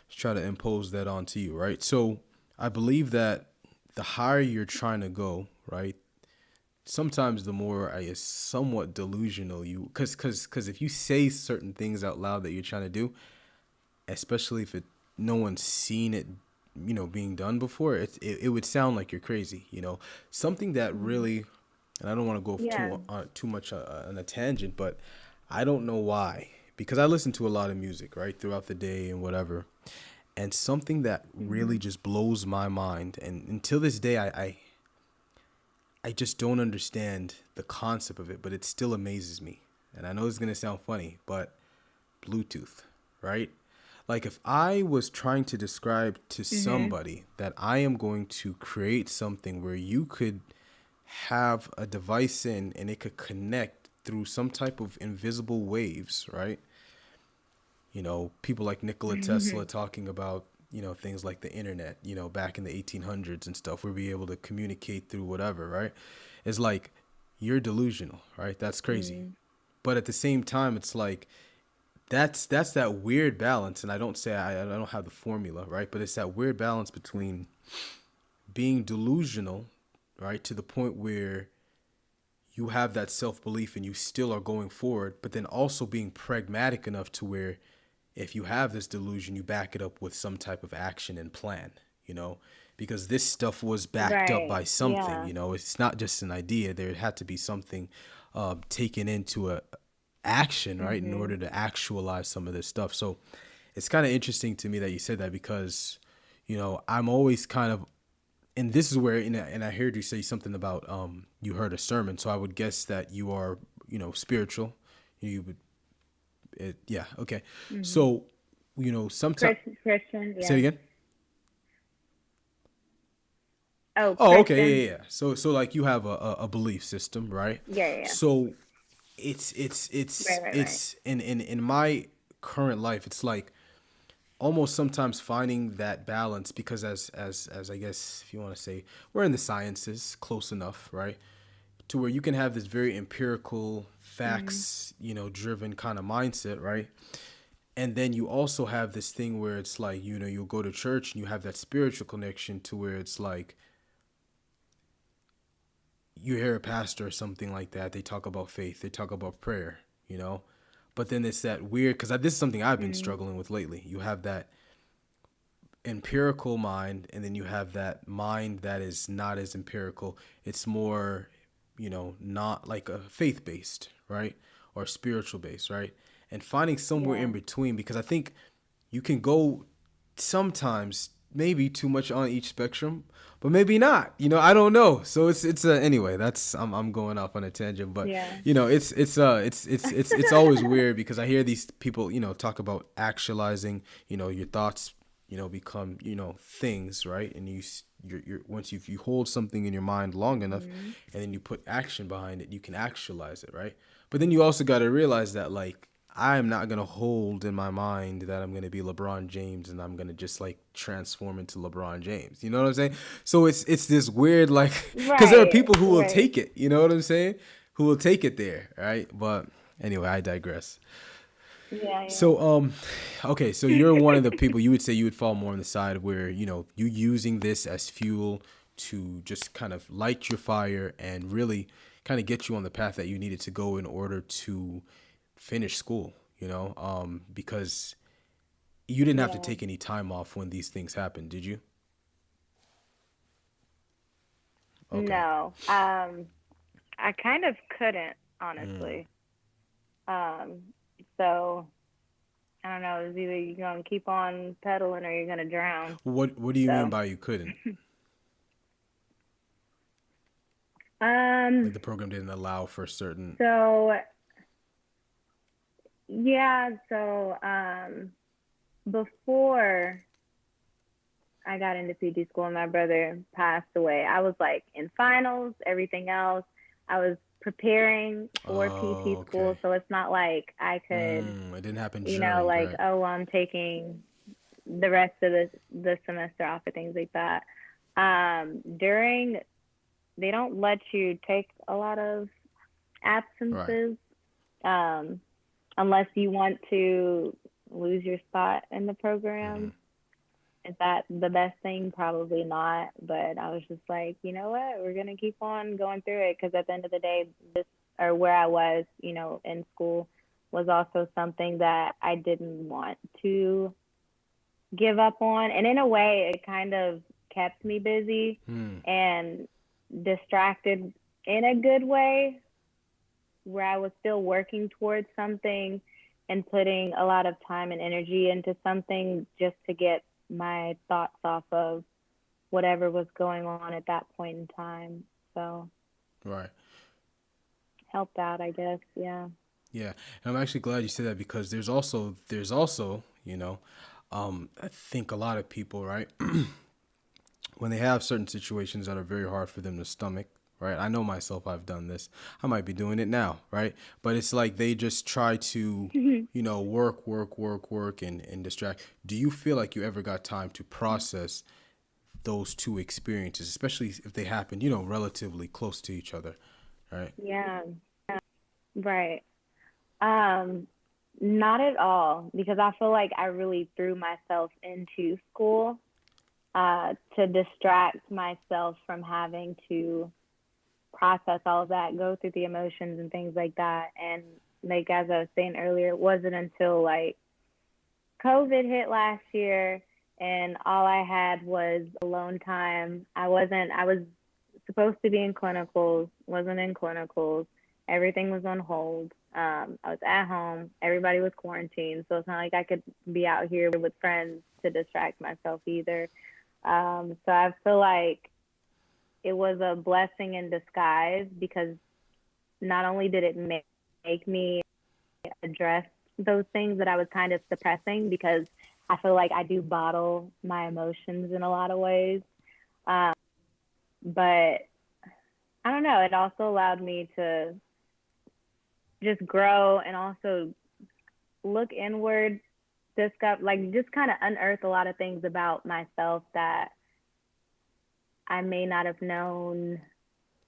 Speaker 2: try to impose that onto you, right? So I believe that the higher you're trying to go, right, sometimes the more, I guess, somewhat delusional you, because if you say certain things out loud that you're trying to do, especially if no one's seen it, being done before, it would sound like you're crazy, something that really, and I don't want to go too much on a tangent, but I don't know why, because I listen to a lot of music, right, throughout the day and whatever. And something that really
Speaker 3: Mhm.
Speaker 2: just blows my mind, and until this day, I just don't understand the concept of it, but it still amazes me. And I know it's gonna sound funny, but Bluetooth, right? Like if I was trying to describe to
Speaker 3: Mhm.
Speaker 2: somebody that I am going to create something where you could have a device in and it could connect through some type of invisible waves, right? People like Nikola Tesla talking about, things like the internet, back in the 1800s and stuff, where we be able to communicate through whatever, right? It's like, you're delusional, right? That's crazy.
Speaker 3: Mhm.
Speaker 2: But at the same time, it's like, that's that weird balance. And I don't have the formula, right? But it's that weird balance between being delusional, right? To the point where you have that self-belief and you still are going forward, but then also being pragmatic enough to where if you have this delusion, you back it up with some type of action and plan, you know, because this stuff was backed up
Speaker 3: Right.
Speaker 2: by something,
Speaker 3: Yeah.
Speaker 2: it's not just an idea. There had to be something taken into a action, right, in
Speaker 3: Mhm.
Speaker 2: order to actualize some of this stuff. So it's kind of interesting to me that you said that because, I'm always kind of, and this is where, and I heard you say something about you heard a sermon, so I would guess that you are, spiritual. You would, yeah, okay.
Speaker 3: Mhm.
Speaker 2: So, sometimes
Speaker 3: Christian,
Speaker 2: say it
Speaker 3: yeah.
Speaker 2: again.
Speaker 3: Oh,
Speaker 2: Oh, okay,
Speaker 3: Christian.
Speaker 2: yeah, yeah. So like you have a belief system, right?
Speaker 3: Yeah, yeah, yeah.
Speaker 2: So
Speaker 3: Right.
Speaker 2: it's in my current life, it's like almost sometimes finding that balance because as I guess if you want to say we're in the sciences close enough, right? To where you can have this very empirical
Speaker 3: Mhm.
Speaker 2: facts, driven kind of mindset, right? And then you also have this thing where it's like, you'll go to church and you have that spiritual connection to where it's like you hear a pastor or something like that, they talk about faith, they talk about prayer, you know? But then it's that weird, because this is something I've been
Speaker 3: Mhm.
Speaker 2: struggling with lately. You have that empirical mind, and then you have that mind that is not as empirical. It's more, not like a faith based, right? Or spiritual based, right? And finding somewhere
Speaker 3: Yeah.
Speaker 2: in between, because I think you can go sometimes maybe too much on each spectrum, but maybe not. I don't know. So it's anyway. That's I'm going off on a tangent, but
Speaker 3: Yeah.
Speaker 2: it's always weird because I hear these people talk about actualizing your thoughts become things, right? And you're once you hold something in your mind long enough
Speaker 3: Mhm.
Speaker 2: and then you put action behind it, you can actualize it, right? But then you also got to realize that like I am not gonna hold in my mind that I'm gonna be LeBron James and I'm gonna just like transform into LeBron James. You know what I'm saying? So it's this weird like because there are
Speaker 3: Right.
Speaker 2: people who will
Speaker 3: Right.
Speaker 2: take it. You know what I'm saying? Who will take it there, right? But anyway, I digress.
Speaker 3: Yeah,
Speaker 2: So okay, so you're one of the people you would say you would fall more on the side where you using this as fuel to just kind of light your fire and really kind of get you on the path that you needed to go in order to finish school, because you didn't have to
Speaker 3: yeah.
Speaker 2: take any time off when these things happened, did you? Okay.
Speaker 3: No. I kind of couldn't, honestly. Um, so I don't know, it's either you're gonna keep on pedaling or you're gonna drown.
Speaker 2: What do you mean
Speaker 3: So
Speaker 2: by you couldn't? Like
Speaker 3: um
Speaker 2: the program didn't allow for certain.
Speaker 3: so yeah, before I got into PTschool and my brother passed away, I was like in finals, everything else. I was preparing for PT
Speaker 2: Oh,
Speaker 3: school,
Speaker 2: okay.
Speaker 3: so it's not like I could,
Speaker 2: It didn't happen during,
Speaker 3: like,
Speaker 2: right?
Speaker 3: oh, I'm taking the rest of the semester off or things like that. During they don't let you take a lot of
Speaker 2: Right.
Speaker 3: absences um, unless you want to lose your spot in the program. Is that the best thing? Probably not. But I was just like, you know what? We're gonna keep on going through it because at the end of the day, this or where I was, in school, was also something that I didn't want to give up on. And in a way, it kind of kept me busy
Speaker 2: Hmm.
Speaker 3: and distracted in a good way. where I was still working towards something and putting a lot of time and energy into something just to get my thoughts off of whatever was going on at that point in time. So
Speaker 2: Right.
Speaker 3: helped out, I guess. Yeah.
Speaker 2: Yeah. And I'm actually glad you said that because there's also, I think a lot of people, right, when they have certain situations that are very hard for them to stomach, right? I know myself, I've done this. I might be doing it now, right? But it's like they just try to, work and distract. Do you feel like you ever got time to process those two experiences, especially if they happen, relatively close to each other, right?
Speaker 3: Yeah. Right. Um, Not at all, because I feel like I really threw myself into school to distract myself from having to process all of that, go through the emotions and things like that. And like as I was saying earlier, it wasn't until like COVID hit last year and all I had was alone time. I was supposed to be in clinicals, wasn't in clinicals. Everything was on hold. I was at home. Everybody was quarantined. So it's not like I could be out here with friends to distract myself either. So I feel like it was a blessing in disguise because not only did it make me address those things that I was kind of suppressing, because I feel like I do bottle my emotions in a lot of ways. Um, but I don't know, it also allowed me to just grow and also look inward, discover, like just kind of unearth a lot of things about myself that I may not have known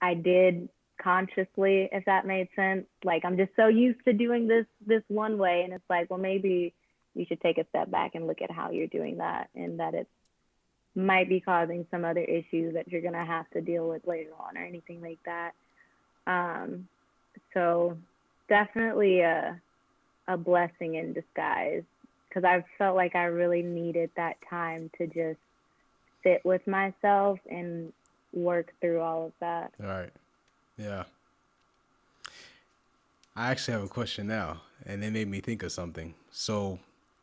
Speaker 3: I did consciously, if that made sense. Like I'm just so used to doing this one way, and it's like, well, maybe you should take a step back and look at how you're doing that, and that it might be causing some other issues that you're gonna have to deal with later on or anything like that. Um, so definitely a blessing in disguise, because I felt like I really needed that time to just sit with myself and work through all of that.
Speaker 2: All right. Yeah. I actually have a question now, and it made me think of something. So,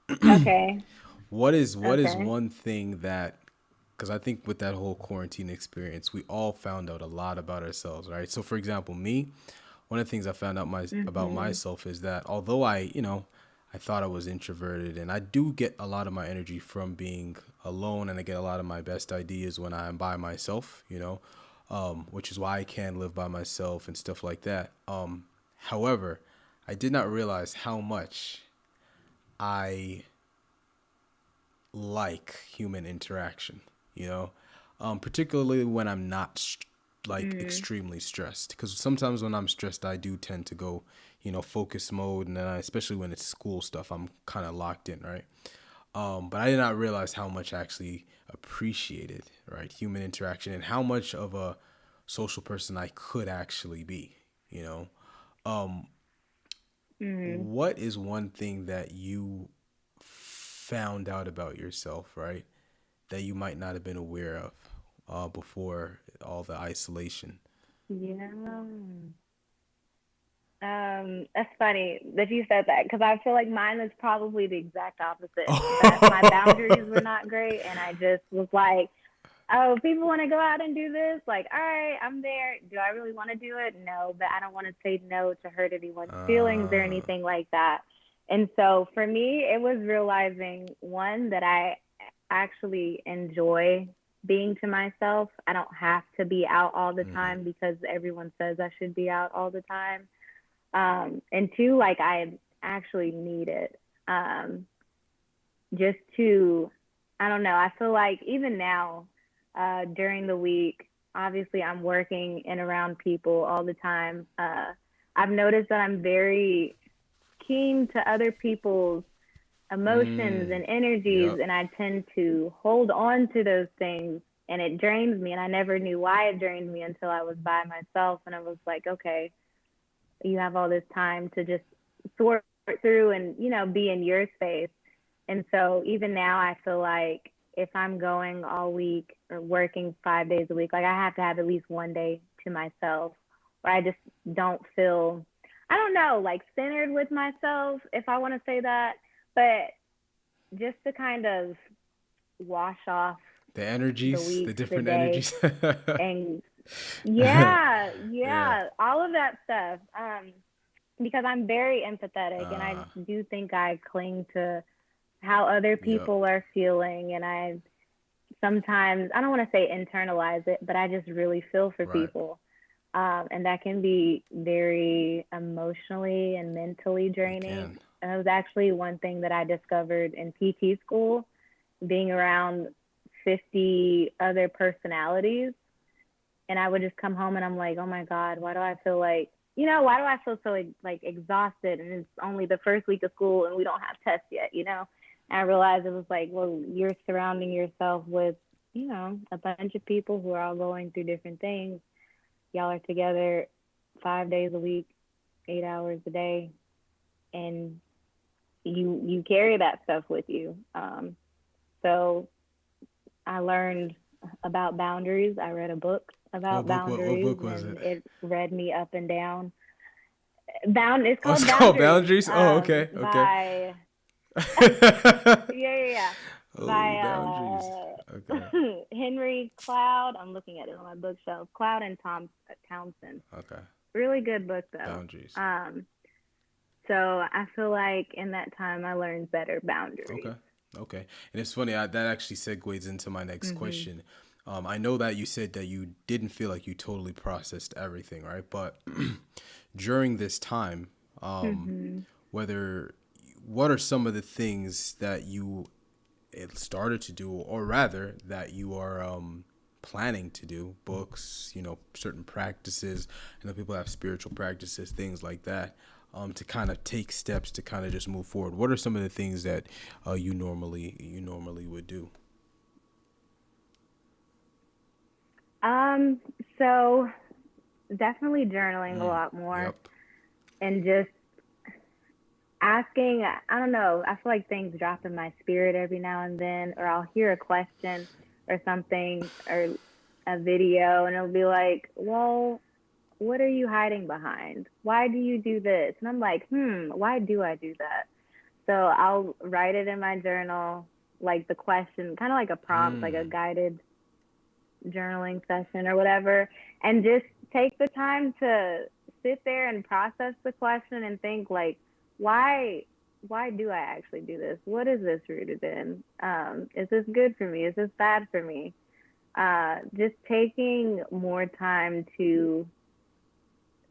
Speaker 3: Okay.
Speaker 2: what is
Speaker 3: Okay.
Speaker 2: one thing that, because I think with that whole quarantine experience, we all found out a lot about ourselves, right? So, for example, me, one of the things I found out about
Speaker 3: Mhm.
Speaker 2: myself is that although I thought I was introverted, and I do get a lot of my energy from being alone, and I get a lot of my best ideas when I'm by myself, which is why I can live by myself and stuff like that. However, I did not realize how much I like human interaction, particularly when I'm not like
Speaker 3: Mhm.
Speaker 2: extremely stressed. Because sometimes when I'm stressed, I do tend to go, focus mode, and then especially when it's school stuff, I'm kind of locked in, right? But I did not realize how much I actually appreciated, right, human interaction and how much of a social person I could actually be, you know. Um,
Speaker 3: Mhm.
Speaker 2: what is one thing that you found out about yourself, right, that you might not have been aware of before all the isolation?
Speaker 3: Yeah. That's funny that you said that, because I feel like mine is probably the exact opposite. That my boundaries were not great, and I just was like, "Oh, people want to go out and do this. Like, all right, I'm there. Do I really want to do it? No, but I don't want to say no to hurt anyone's feelings or
Speaker 2: uh,
Speaker 3: anything like that." And so for me, it was realizing, one, that I actually enjoy being to myself. I don't have to be out all the
Speaker 2: mm-hmm,
Speaker 3: time because everyone says I should be out all the time. And two, like I actually need it. Just to, I don't know, I feel like even now, during the week, obviously I'm working and around people all the time. I've noticed that I'm very keen to other people's emotions
Speaker 2: mm,
Speaker 3: and energies,
Speaker 2: yep.
Speaker 3: and I tend to hold on to those things, and it drains me. And I never knew why it drained me until I was by myself, and I was like, okay, you have all this time to just sort through and, be in your space. And so even now, I feel like if I'm going all week or working 5 days a week, like I have to have at least one day to myself where I just don't feel. I don't know, like centered with myself, if I want to say that, but just to kind of wash off
Speaker 2: The
Speaker 3: the
Speaker 2: energies, the
Speaker 3: week, the
Speaker 2: different
Speaker 3: day,
Speaker 2: energies.
Speaker 3: and yeah,
Speaker 2: Yeah.
Speaker 3: yeah, all of that stuff. Because I'm very empathetic, and I
Speaker 2: Uh,
Speaker 3: do think I cling to how other
Speaker 2: yep.
Speaker 3: people are feeling, and I sometimes, I don't want to say internalize it, but I just really feel for
Speaker 2: Right.
Speaker 3: people. And that can be very emotionally and mentally
Speaker 2: It
Speaker 3: draining.
Speaker 2: can.
Speaker 3: And it was actually one thing that I discovered in PT school, being around 50 other personalities. And I would just come home and I'm like, oh my God, why do I feel like, why do I feel so like exhausted? And it's only the first week of school and we don't have tests yet. And I realized it was like, well, you're surrounding yourself with, a bunch of people who are all going through different things. Y'all are together 5 days a week, 8 hours a day, and you carry that stuff with you. So I learned about boundaries. I read a book about
Speaker 2: What
Speaker 3: boundaries,
Speaker 2: book was it?
Speaker 3: and it read me up and down. It's
Speaker 2: Oh, it's
Speaker 3: called
Speaker 2: called
Speaker 3: Boundaries.
Speaker 2: Boundaries. Oh, okay, okay.
Speaker 3: By yeah,
Speaker 2: Oh, boundaries.
Speaker 3: by
Speaker 2: Okay,
Speaker 3: Henry Cloud. I'm looking at it on my bookshelf. Cloud and Townsend.
Speaker 2: okay.
Speaker 3: Really good book though.
Speaker 2: Boundaries.
Speaker 3: So I feel like in that time I learned better boundaries.
Speaker 2: Okay. Okay. And it's funny, that actually segues into my next
Speaker 3: Mhm.
Speaker 2: question. I know that you said that you didn't feel like you totally processed everything, right? But during this time,
Speaker 3: Mhm.
Speaker 2: whether what are some of the things that you started to do, or rather that you are planning to do? Books, certain practices. I know people have spiritual practices, things like that. To kind of take steps to kind of just move forward. What are some of the things that you normally would do?
Speaker 3: Um. So definitely journaling a lot more,
Speaker 2: Yep.
Speaker 3: and just asking. I don't know. I feel like things drop in my spirit every now and then, or I'll hear a question or something, or a video, and it'll be like, well, what are you hiding behind? Why do you do this? And I'm like, why do I do that? So I'll write it in my journal, like the question, kind of like a prompt, like a
Speaker 2: Mm.
Speaker 3: guided journaling session or whatever, and just take the time to sit there and process the question and think like, why why do I actually do this? What is this rooted in? Is this good for me? Is this bad for me? Just taking more time to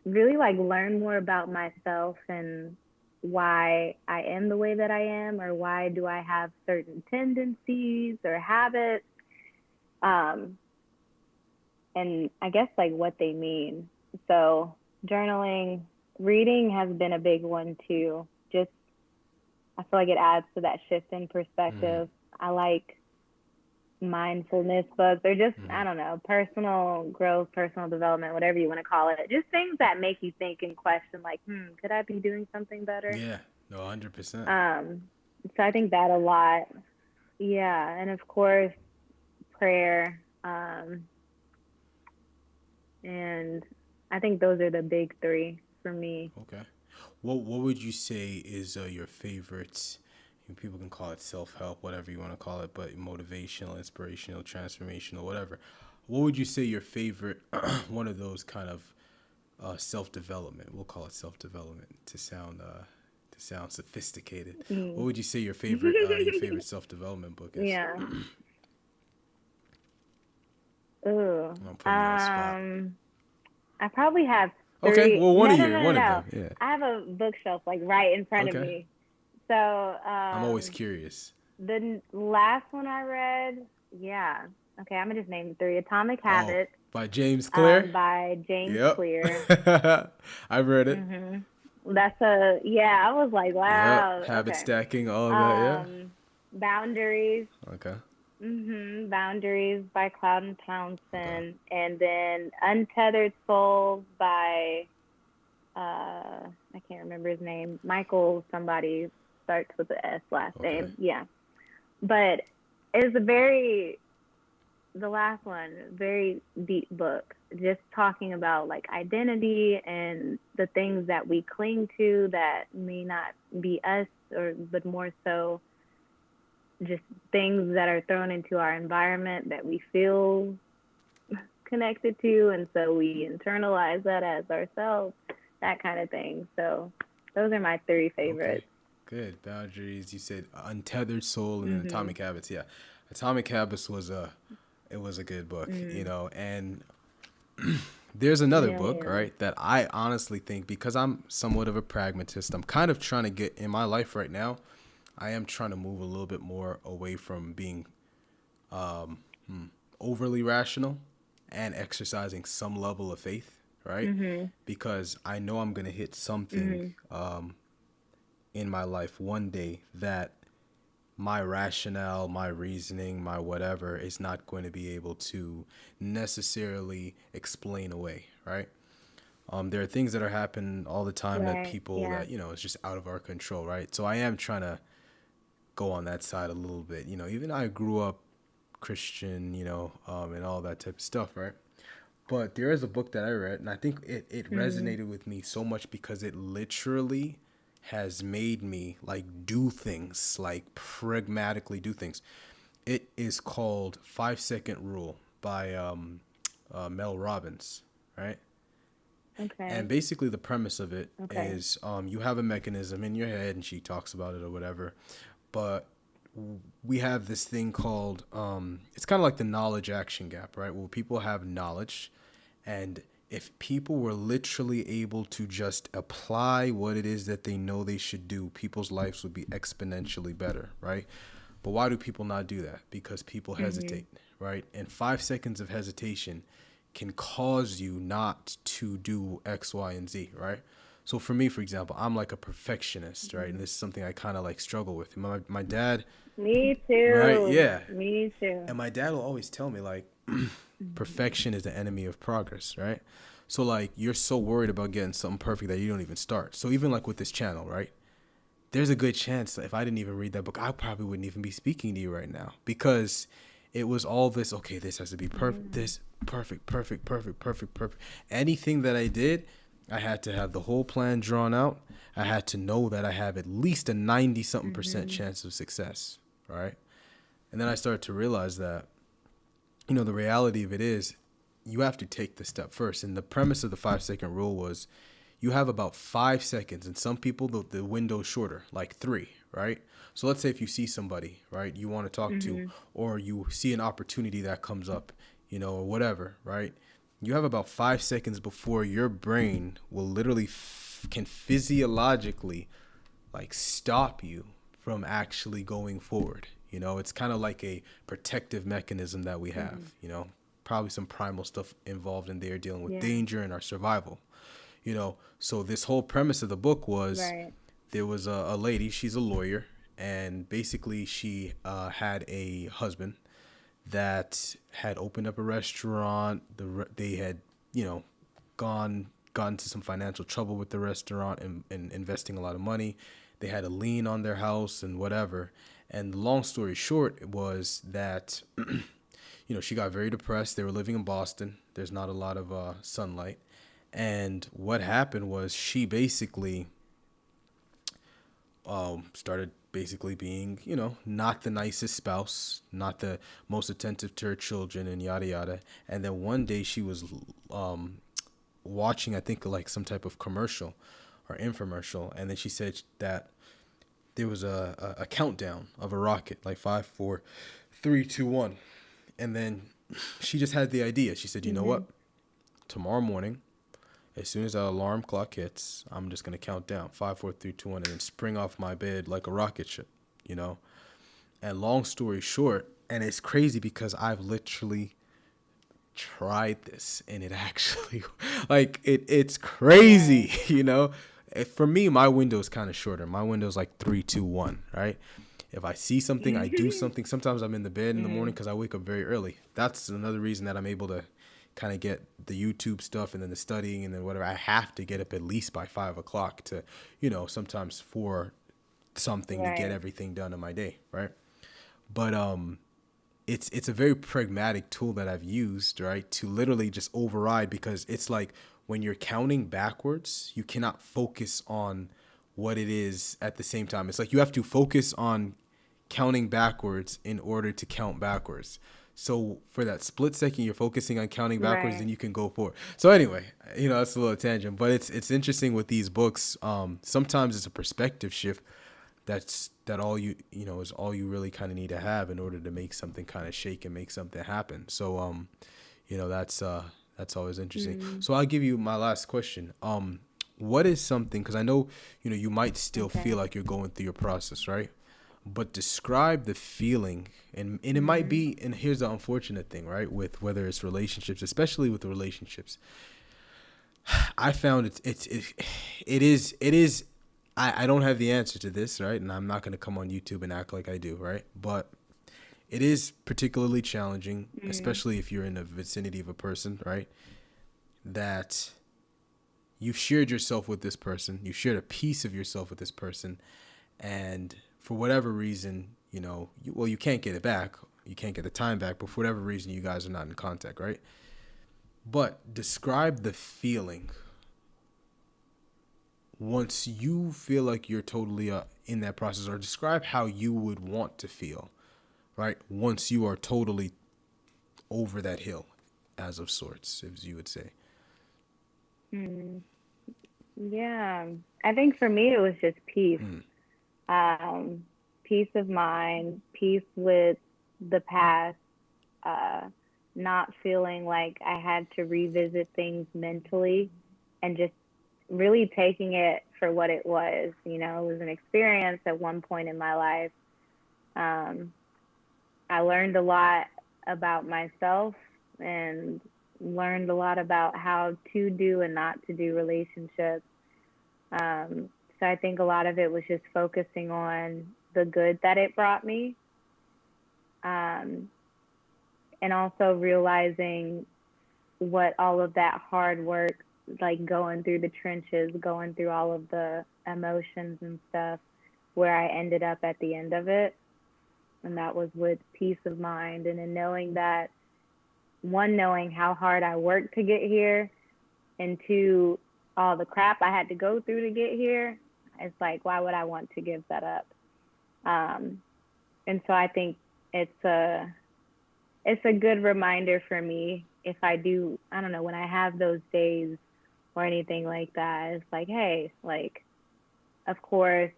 Speaker 3: really like learn more about myself and why I am the way that I am, or why do I have certain tendencies or habits, um, and I guess like what they mean. So journaling, reading has been a big one too. Just I feel like it adds to that shift in
Speaker 2: Mm.
Speaker 3: perspective. I like mindfulness books, or just, I
Speaker 2: Mm.
Speaker 3: don't know, personal growth, personal development, whatever you want to call it. Just things that make you think and question like, could I be doing something better?
Speaker 2: Yeah. No, 100%.
Speaker 3: Um, so I think that a lot. Yeah, and of course prayer. And I think those are the big three for me.
Speaker 2: Okay. What would you say is your favorite? People can call it self help, whatever you want to call it, but motivational, inspirational, transformational, whatever. What would you say your favorite one of those kind of self development? We'll call it self development to sound sophisticated. What
Speaker 3: Mm.
Speaker 2: would you say your favorite self development book is?
Speaker 3: Yeah. Ooh.
Speaker 2: I'm putting you on the spot.
Speaker 3: I probably have
Speaker 2: Okay,
Speaker 3: three.
Speaker 2: well, one
Speaker 3: No,
Speaker 2: of
Speaker 3: no,
Speaker 2: your
Speaker 3: no, no,
Speaker 2: one of
Speaker 3: no.
Speaker 2: them. Yeah.
Speaker 3: I have a bookshelf like right in front of
Speaker 2: Okay.
Speaker 3: me. So
Speaker 2: I'm always curious.
Speaker 3: the last one I read, yeah. Okay, I'm gonna just name the three. Atomic
Speaker 2: Oh,
Speaker 3: Habits,
Speaker 2: by James Clear.
Speaker 3: by James
Speaker 2: Yep.
Speaker 3: Clear.
Speaker 2: I've read it.
Speaker 3: Mhm. Yeah. I was like,
Speaker 2: Yep.
Speaker 3: wow.
Speaker 2: Habit
Speaker 3: Okay.
Speaker 2: stacking, all of that. Yeah.
Speaker 3: Boundaries.
Speaker 2: Okay.
Speaker 3: Boundaries by Cloud and
Speaker 2: Okay.
Speaker 3: Townsend, and then Untethered Soul by I can't remember his name. Michael somebody, starts with the S last
Speaker 2: Okay.
Speaker 3: name. Yeah. But it's the last one, very deep book. just talking about like identity and the things that we cling to that may not be us, but more so just things that are thrown into our environment that we feel connected to, and so we internalize that as ourselves, that kind of thing. So those are my three favorites.
Speaker 2: Okay. Good. Boundaries. You said Untethered Soul and then Atomic Habits. Yeah. Atomic Habits was a good book, and there's another book, right, that I honestly think, because I'm somewhat of a pragmatist, I'm kind of trying to get in my life right now. I am trying to move a little bit more away from being overly rational and exercising some level of faith, right? Because I know I'm going to hit something in my life one day that my rationale, my reasoning, my whatever is not going to be able to necessarily explain away, right? There are things that are happening all the time that people that, it's just out of our control, right? So I am trying to go on that side a little bit. Even I grew up Christian, and all that type of stuff, right? But there is a book that I read, and I think it resonated with me so much because it literally has made me like do things, like pragmatically do things. It is called 5-Second Rule by Mel Robbins, right?
Speaker 3: Okay.
Speaker 2: And basically the premise of it is you have a mechanism in your head, and she talks about it or whatever, but we have this thing called it's kind of like the knowledge action gap, right? Where people have knowledge, and if people were literally able to just apply what it is that they know they should do, people's lives would be exponentially better, right? But why do people not do that? Because people hesitate, right? And 5 seconds of hesitation can cause you not to do X, Y, and Z, right? So for me, for example, I'm like a perfectionist, right? And this is something I kind of like struggle with. My dad.
Speaker 3: Me too.
Speaker 2: Right? Yeah.
Speaker 3: Me too.
Speaker 2: And my dad will always tell me, like, perfection is the enemy of progress, right? So like you're so worried about getting something perfect that you don't even start. So even like with this channel, right? There's a good chance that if I didn't even read that book, I probably wouldn't even be speaking to you right now, because it was all this, okay, this has to be perfect, this perfect. Anything that I did, I had to have the whole plan drawn out. I had to know that I have at least a 90-something% chance of success, right? And then I started to realize that, the reality of it is you have to take the step first. And the premise of the 5-second rule was you have about 5 seconds, and some people, the window's shorter, like 3, right? So let's say if you see somebody, right, you want to talk to, or you see an opportunity that comes up, or whatever, right? You have about 5 seconds before your brain will literally can physiologically like stop you from actually going forward. It's kind of like a protective mechanism that we have, probably some primal stuff involved in there dealing with danger and our survival, So this whole premise of the book was there was a lady, she's a lawyer, and basically she had a husband that had opened up a restaurant. They had, gotten into some financial trouble with the restaurant and investing a lot of money. They had a lien on their house and whatever. And the long story short was that, she got very depressed. They were living in Boston. There's not a lot of sunlight. And what happened was she basically started basically being, not the nicest spouse, not the most attentive to her children, and yada, yada. And then one day she was watching, I think, like some type of commercial or infomercial. And then she said that there was a countdown of a rocket, like 5, 4, 3, 2, 1. And then she just had the idea. She said, you know what? Tomorrow morning, as soon as that alarm clock hits, I'm just going to count down 5, 4, 3, 2, 1, and then spring off my bed like a rocket ship, And long story short, and it's crazy because I've literally tried this, and it actually, like, it's crazy, For me, my window is kind of shorter. My window is like 3, 2, 1, right? If I see something, I do something. Sometimes I'm in the bed in the morning because I wake up very early. That's another reason that I'm able to kind of get the YouTube stuff and then the studying and then whatever. I have to get up at least by 5 o'clock to, sometimes for something to get everything done in my day, right? But it's a very pragmatic tool that I've used, right, to literally just override, because it's like when you're counting backwards, you cannot focus on what it is at the same time. It's like you have to focus on counting backwards in order to count backwards. So for that split second, you're focusing on counting backwards,
Speaker 3: Right.
Speaker 2: then you can go forward. So anyway, that's a little tangent, but it's interesting with these books. Sometimes it's a perspective shift. That all is all you really kind of need to have in order to make something kind of shake and make something happen. So that's always interesting. So I'll give you my last question. What is something, because I know you might still feel like you're going through your process, right? But describe the feeling, and it might be, and here's the unfortunate thing, right, with whether it's relationships, especially with the relationships, I found it is I don't have the answer to this, right, and I'm not going to come on YouTube and act like I do, right, but it is particularly challenging, especially if you're in the vicinity of a person, right, that you've shared yourself with this person, you shared a piece of yourself with this person, and for whatever reason, you can't get it back. You can't get the time back, but for whatever reason, you guys are not in contact, right? But describe the feeling once you feel like you're totally in that process, or describe how you would want to feel, right? Once you are totally over that hill, as of sorts, as you would say.
Speaker 3: Yeah. I think for me, it was just peace. Peace of mind, peace with the past, not feeling like I had to revisit things mentally, and just really taking it for what it was. It was an experience at one point in my life. I learned a lot about myself and learned a lot about how to do and not to do relationships. So I think a lot of it was just focusing on the good that it brought me. And also realizing what all of that hard work, like going through the trenches, going through all of the emotions and stuff, where I ended up at the end of it. And that was with peace of mind. And in knowing that, one, knowing how hard I worked to get here, and two, all the crap I had to go through to get here, it's like, why would I want to give that up? And so I think it's a good reminder for me, if I do, I don't know, when I have those days or anything like that, it's like, hey, like, of course,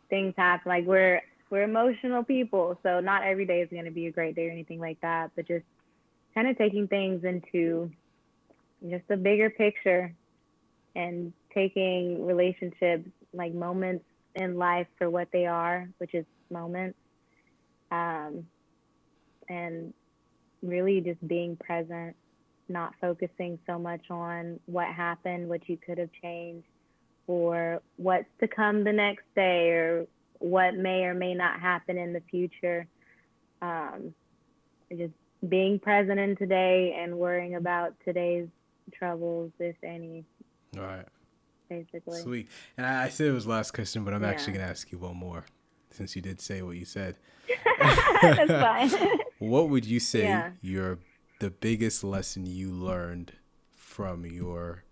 Speaker 3: things happen. Like, we're emotional people, so not every day is going to be a great day or anything like that, but just kind of taking things into just a bigger picture, and taking relationships, like moments in life, for what they are, which is moments, and really just being present, not focusing so much on what happened, what you could have changed, or what's to come the next day, or what may or may not happen in the future. Just being present in today and worrying about today's troubles, if any.
Speaker 2: All right.
Speaker 3: Basically.
Speaker 2: Sweet. And I said it was last question, but I'm actually
Speaker 3: Yeah.
Speaker 2: going to ask you one more, since you did say what you said.
Speaker 3: That's fine.
Speaker 2: What would you say
Speaker 3: Yeah.
Speaker 2: the biggest lesson you learned from your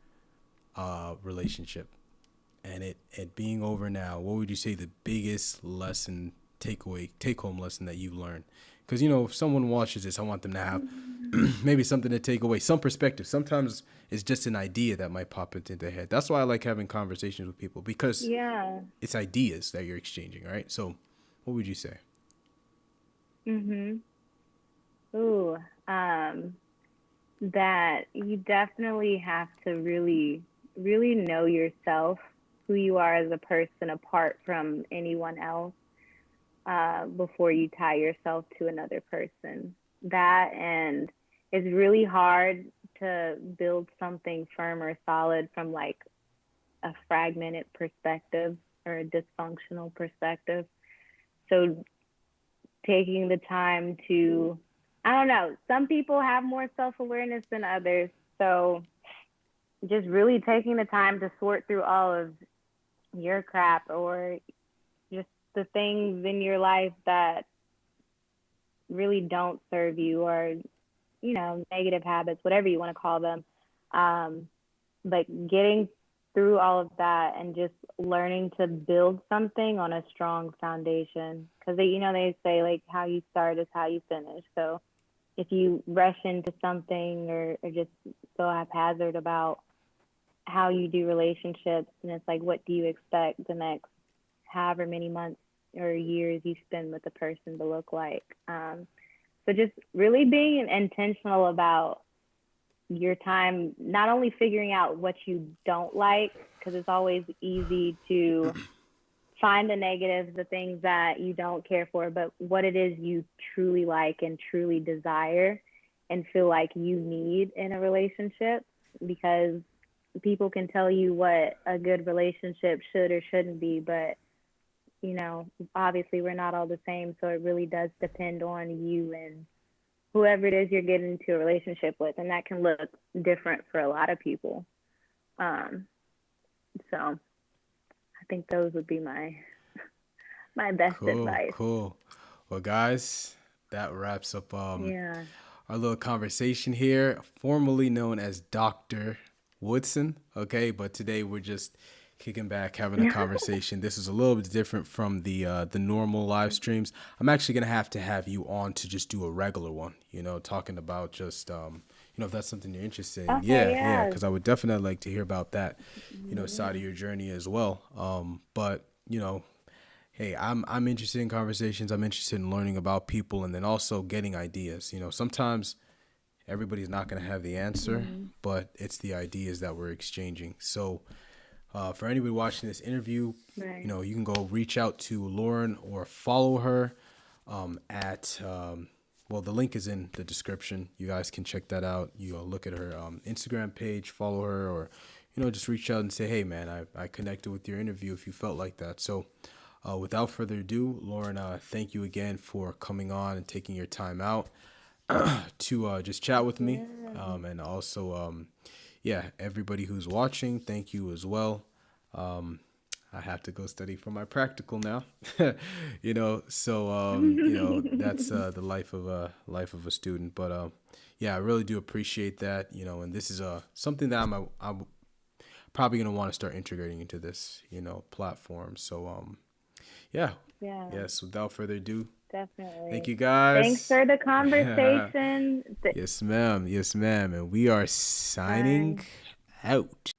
Speaker 2: relationship, and it being over now? What would you say the biggest lesson, take home lesson that you've learned? Because if someone watches this, I want them to have maybe something to take away, some perspective. Sometimes it's just an idea that might pop into their head. That's why I like having conversations with people, because it's ideas that you're exchanging, right? So what would you say?
Speaker 3: Ooh, that you definitely have to really, really know yourself, who you are as a person, apart from anyone else, before you tie yourself to another person. That, and it's really hard to build something firm or solid from like a fragmented perspective or a dysfunctional perspective. So taking the time to, I don't know, some people have more self-awareness than others. So just really taking the time to sort through all of your crap, or just the things in your life that really don't serve you, or, you know, negative habits, whatever you want to call them. But getting through all of that and just learning to build something on a strong foundation. Because they say like how you start is how you finish. So if you rush into something, or just so haphazard about how you do relationships, and it's like, what do you expect the next however many months or years you spend with the person to look like? So just really being intentional about your time, not only figuring out what you don't like, because it's always easy to find the negatives, the things that you don't care for, but what it is you truly like and truly desire and feel like you need in a relationship. Because people can tell you what a good relationship should or shouldn't be, but obviously we're not all the same. So it really does depend on you and whoever it is you're getting into a relationship with. And that can look different for a lot of people. So I think those would be my best advice.
Speaker 2: Cool. Well, guys, that wraps up
Speaker 3: Yeah.
Speaker 2: our little conversation here, formerly known as Dr. Woodson. Okay, but today we're just kicking back, having a conversation. This is a little bit different from the normal live streams. I'm actually gonna have to have you on to just do a regular one, talking about just if that's something you're interested in.
Speaker 3: Okay,
Speaker 2: Yeah, because I would definitely like to hear about that, side of your journey as well. But hey, I'm interested in conversations. I'm interested in learning about people, and then also getting ideas. Sometimes everybody's not gonna have the answer, but it's the ideas that we're exchanging. So for anybody watching this interview,
Speaker 3: right.
Speaker 2: You can go reach out to Lauren or follow her at the link is in the description. You guys can check that out. Look at her Instagram page, follow her, or just reach out and say, hey man, I connected with your interview if you felt like that. So without further ado, Lauren, thank you again for coming on and taking your time out to just chat with me, and also everybody who's watching, thank you as well. I have to go study for my practical now, so that's the life of a student. But I really do appreciate that, and this is something that I'm probably gonna want to start integrating into this platform. So yes, without further ado,
Speaker 3: Definitely.
Speaker 2: thank you guys.
Speaker 3: Thanks for the conversation.
Speaker 2: Yes, ma'am. And we are signing out.